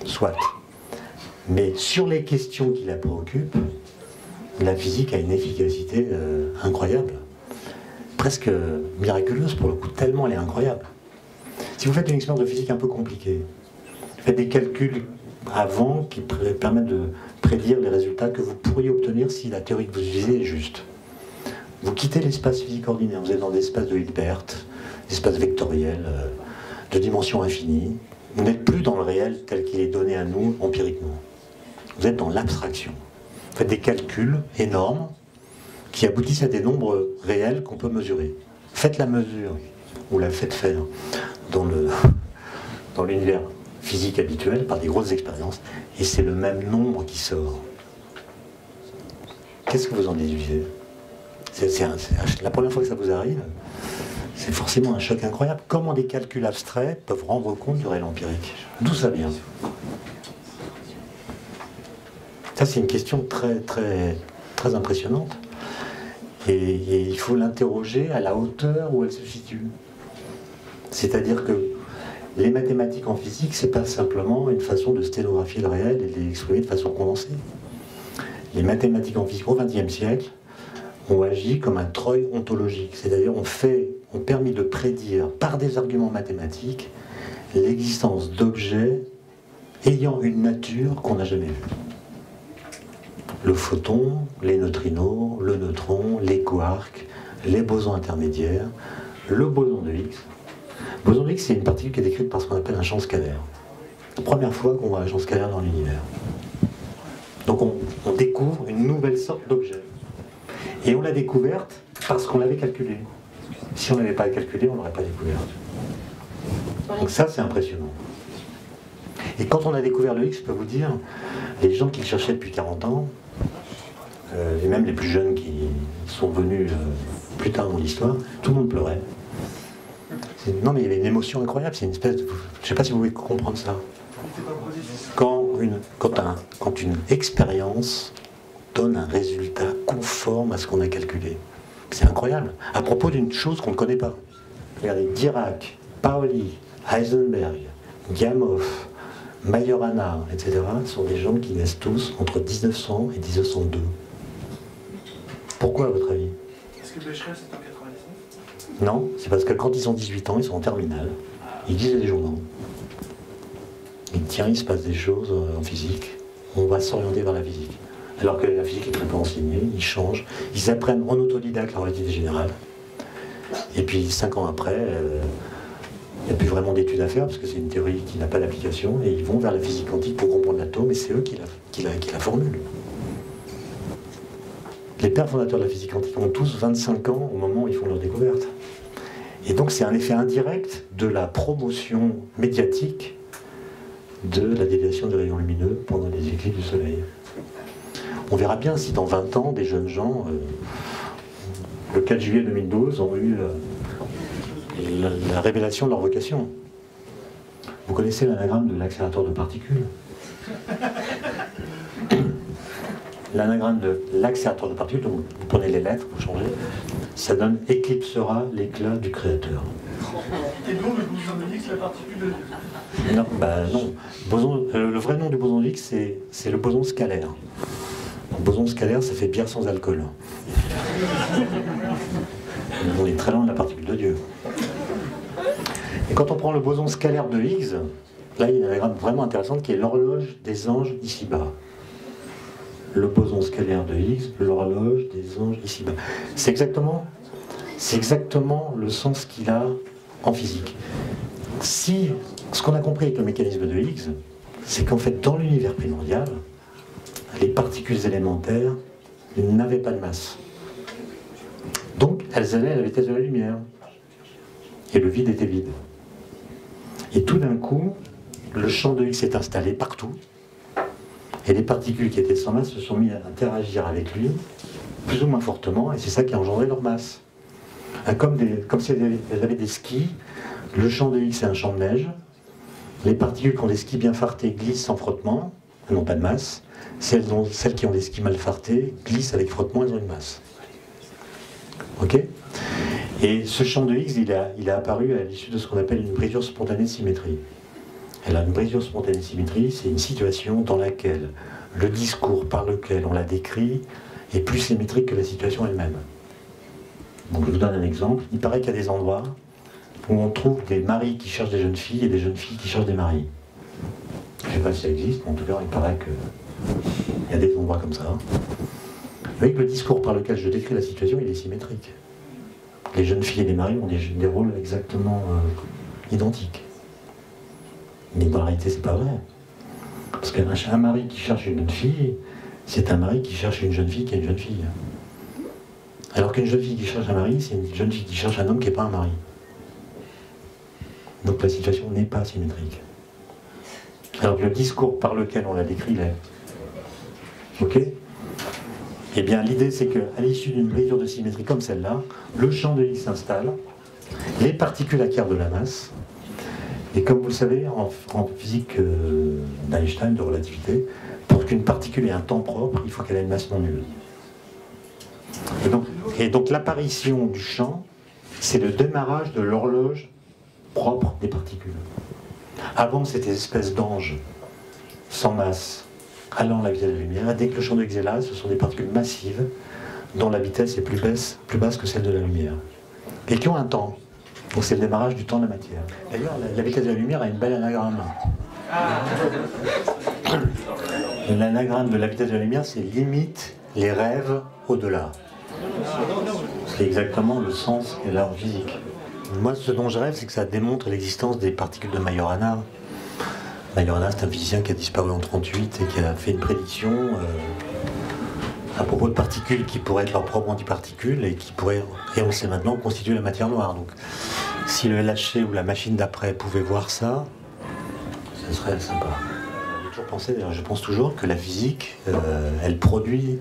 S1: Soit. Mais sur les questions qui la préoccupent, la physique a une efficacité incroyable, presque miraculeuse pour le coup, tellement elle est incroyable. Si vous faites une expérience de physique un peu compliquée, faites des calculs avant qui permettent de prédire les résultats que vous pourriez obtenir si la théorie que vous utilisez est juste. Vous quittez l'espace physique ordinaire, vous êtes dans des espaces de Hilbert, des espaces vectoriels, de dimension infinie. Vous n'êtes plus dans le réel tel qu'il est donné à nous empiriquement. Vous êtes dans l'abstraction. Vous faites des calculs énormes qui aboutissent à des nombres réels qu'on peut mesurer. Faites la mesure, ou la faites faire dans l'univers physique habituel par des grosses expériences, et c'est le même nombre qui sort. Qu'est-ce que vous en déduisez ? La première fois que ça vous arrive, c'est forcément un choc incroyable. Comment des calculs abstraits peuvent rendre compte du réel empirique ? D'où ça vient ? Ça, c'est une question très, très, très impressionnante. Et il faut l'interroger à la hauteur où elle se situe. C'est-à-dire que les mathématiques en physique, c'est pas simplement une façon de sténographier le réel et de l'exprimer de façon condensée. Les mathématiques en physique au XXe siècle ont agi comme un treuil ontologique. C'est-à-dire ont permis de prédire par des arguments mathématiques l'existence d'objets ayant une nature qu'on n'a jamais vue. Le photon, les neutrinos, le neutron, les quarks, les bosons intermédiaires, le boson de Higgs. Le boson de Higgs, c'est une particule qui est décrite par ce qu'on appelle un champ scalaire. La première fois qu'on voit un champ scalaire dans l'univers. Donc on découvre une nouvelle sorte d'objet. Et on l'a découverte parce qu'on l'avait calculée. Si on n'avait pas calculé, on ne l'aurait pas découverte. Donc ça, c'est impressionnant. Et quand on a découvert le Higgs, je peux vous dire, les gens qui le cherchaient depuis 40 ans, et même les plus jeunes qui sont venus plus tard dans l'histoire, tout le monde pleurait. Non, mais il y avait une émotion incroyable, c'est une espèce de... Je ne sais pas si vous pouvez comprendre ça. Quand une expérience donne un résultat conforme à ce qu'on a calculé. C'est incroyable. À propos d'une chose qu'on ne connaît pas. Regardez, Dirac, Pauli, Heisenberg, Gamow, Majorana, etc. sont des gens qui naissent tous entre 1900 et 1902. Pourquoi, à votre avis?
S4: Est-ce que Becherel, c'est en 99?
S1: Non, c'est parce que quand ils ont 18 ans, ils sont en terminale, ils lisent les journaux. Et tiens, il se passe des choses en physique, on va s'orienter vers la physique. Alors que la physique est très peu enseignée, ils changent, ils apprennent en autodidacte la relativité générale. Et puis 5 ans après, il n'y a plus vraiment d'études à faire parce que c'est une théorie qui n'a pas d'application et ils vont vers la physique quantique pour comprendre l'atome et c'est eux qui la formulent. Les pères fondateurs de la physique quantique ont tous 25 ans au moment où ils font leur découverte. Et donc c'est un effet indirect de la promotion médiatique de la déviation des rayons lumineux pendant les éclipses du soleil. On verra bien si dans 20 ans, des jeunes gens, le 4 juillet 2012, ont eu la révélation de leur vocation. Vous connaissez l'anagramme de l'accélérateur de particules? L'anagramme de l'accélérateur de particules, donc vous prenez les lettres, vous changez, ça donne éclipsera l'éclat du créateur.
S4: Et donc le boson de Higgs, la particule de Dieu?
S1: Non, bah non. Le vrai nom du boson de Higgs, c'est le boson scalaire. Le boson scalaire, ça fait bière sans alcool. On est très loin de la particule de Dieu. Et quand on prend le boson scalaire de Higgs, là il y a une anagramme vraiment intéressante qui est l'horloge des anges ici-bas. Le boson scalaire de Higgs, l'horloge des anges ici-bas. C'est exactement le sens qu'il a en physique. Si ce qu'on a compris avec le mécanisme de Higgs, c'est qu'en fait dans l'univers primordial, les particules élémentaires n'avaient pas de masse. Donc elles allaient à la vitesse de la lumière. Et le vide était vide. Et tout d'un coup, le champ de Higgs s'est installé partout. Et les particules qui étaient sans masse se sont mises à interagir avec lui, plus ou moins fortement, et c'est ça qui a engendré leur masse. Comme si elles avaient des skis, le champ de Higgs c'est un champ de neige, les particules qui ont des skis bien fartés glissent sans frottement, elles n'ont pas de masse, celles qui ont des skis mal fartés glissent avec frottement, elles ont une masse. Ok? Et ce champ de Higgs, il a apparu à l'issue de ce qu'on appelle une brisure spontanée de symétrie. Et là, une brisure spontanée de symétrie, c'est une situation dans laquelle le discours par lequel on la décrit est plus symétrique que la situation elle-même. Donc je vous donne un exemple. Il paraît qu'il y a des endroits où on trouve des maris qui cherchent des jeunes filles et des jeunes filles qui cherchent des maris. Je ne sais pas si ça existe, mais en tout cas, il paraît qu'il y a des endroits comme ça. Vous voyez que le discours par lequel je décris la situation, il est symétrique. Les jeunes filles et les maris ont des rôles exactement identiques. Mais dans la réalité, c'est pas vrai. Parce qu'un mari qui cherche une jeune fille, c'est un mari qui cherche une jeune fille qui est une jeune fille. Alors qu'une jeune fille qui cherche un mari, c'est une jeune fille qui cherche un homme qui n'est pas un mari. Donc la situation n'est pas symétrique. Alors que le discours par lequel on la décrit l'est. Ok? Eh bien, l'idée, c'est qu'à l'issue d'une brisure de symétrie comme celle-là, le champ de Higgs s'installe, les particules acquièrent de la masse, et comme vous le savez, en physique d'Einstein, de relativité, pour qu'une particule ait un temps propre, il faut qu'elle ait une masse non nulle. Et donc l'apparition du champ, c'est le démarrage de l'horloge propre des particules. Avant, c'était une espèce d'ange sans masse, allant à la vitesse de la lumière, et dès que le champ de Higgs est là, ce sont des particules massives dont la vitesse est plus basse que celle de la lumière, et qui ont un temps. Donc c'est le démarrage du temps de la matière. D'ailleurs, la vitesse de la lumière a une belle anagramme. L'anagramme de la vitesse de la lumière, c'est limite les rêves au-delà. C'est exactement le sens qu'elle a en physique. Moi, ce dont je rêve, c'est que ça démontre l'existence des particules de Majorana. Majorana, c'est un physicien qui a disparu en 1938 et qui a fait une prédiction à propos de particules qui pourraient être leurs propres antiparticules et qui pourraient, et on le sait maintenant, constituer la matière noire. Donc, si le LHC ou la machine d'après pouvait voir ça, ce serait sympa. J'ai toujours pensé, d'ailleurs je pense toujours, que la physique, elle produit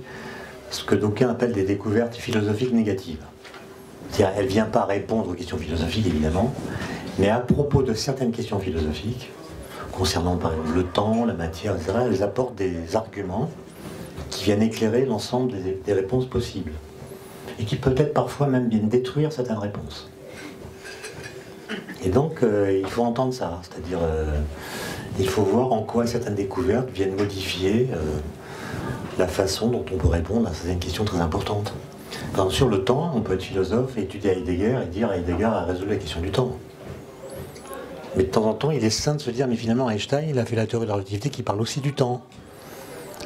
S1: ce que d'aucuns appellent des découvertes philosophiques négatives. C'est-à-dire, elle ne vient pas répondre aux questions philosophiques, évidemment, mais à propos de certaines questions philosophiques, concernant par exemple le temps, la matière, etc., elles apportent des arguments qui viennent éclairer l'ensemble des réponses possibles. Et qui peut-être parfois même viennent détruire certaines réponses. Et donc, il faut entendre ça, c'est-à-dire, il faut voir en quoi certaines découvertes viennent modifier la façon dont on peut répondre à certaines questions très importantes. Par exemple, sur le temps, on peut être philosophe et étudier Heidegger et dire Heidegger a résolu la question du temps. Mais de temps en temps, il est sain de se dire, mais finalement, Einstein, il a fait la théorie de la relativité qui parle aussi du temps.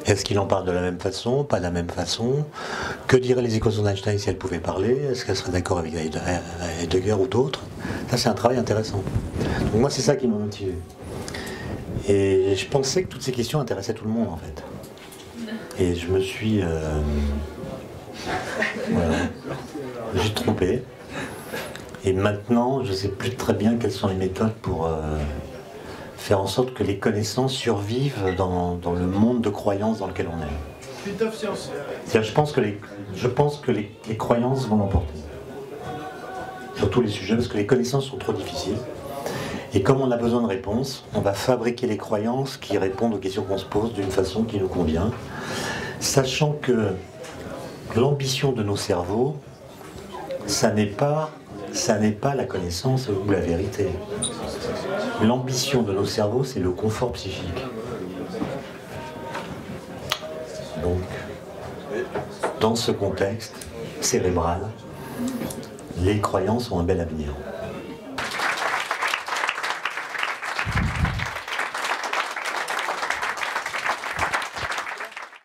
S1: Est-ce qu'il en parle de la même façon, pas de la même façon? Que diraient les équations d'Einstein si elles pouvaient parler? Est-ce qu'elles seraient d'accord avec Heidegger ou d'autres? Ça, c'est un travail intéressant. Donc moi, c'est ça qui m'a motivé. Et je pensais que toutes ces questions intéressaient tout le monde, en fait. Et je me suis... voilà. J'ai trompé. Et maintenant, je ne sais plus très bien quelles sont les méthodes pour... faire en sorte que les connaissances survivent dans le monde de croyances dans lequel on est. C'est-à-dire, je pense que les croyances vont l'emporter. Sur tous les sujets, parce que les connaissances sont trop difficiles. Et comme on a besoin de réponses, on va fabriquer les croyances qui répondent aux questions qu'on se pose d'une façon qui nous convient, sachant que l'ambition de nos cerveaux, ça n'est pas la connaissance ou la vérité. L'ambition de nos cerveaux, c'est le confort psychique. Donc, dans ce contexte cérébral, les croyances ont un bel avenir.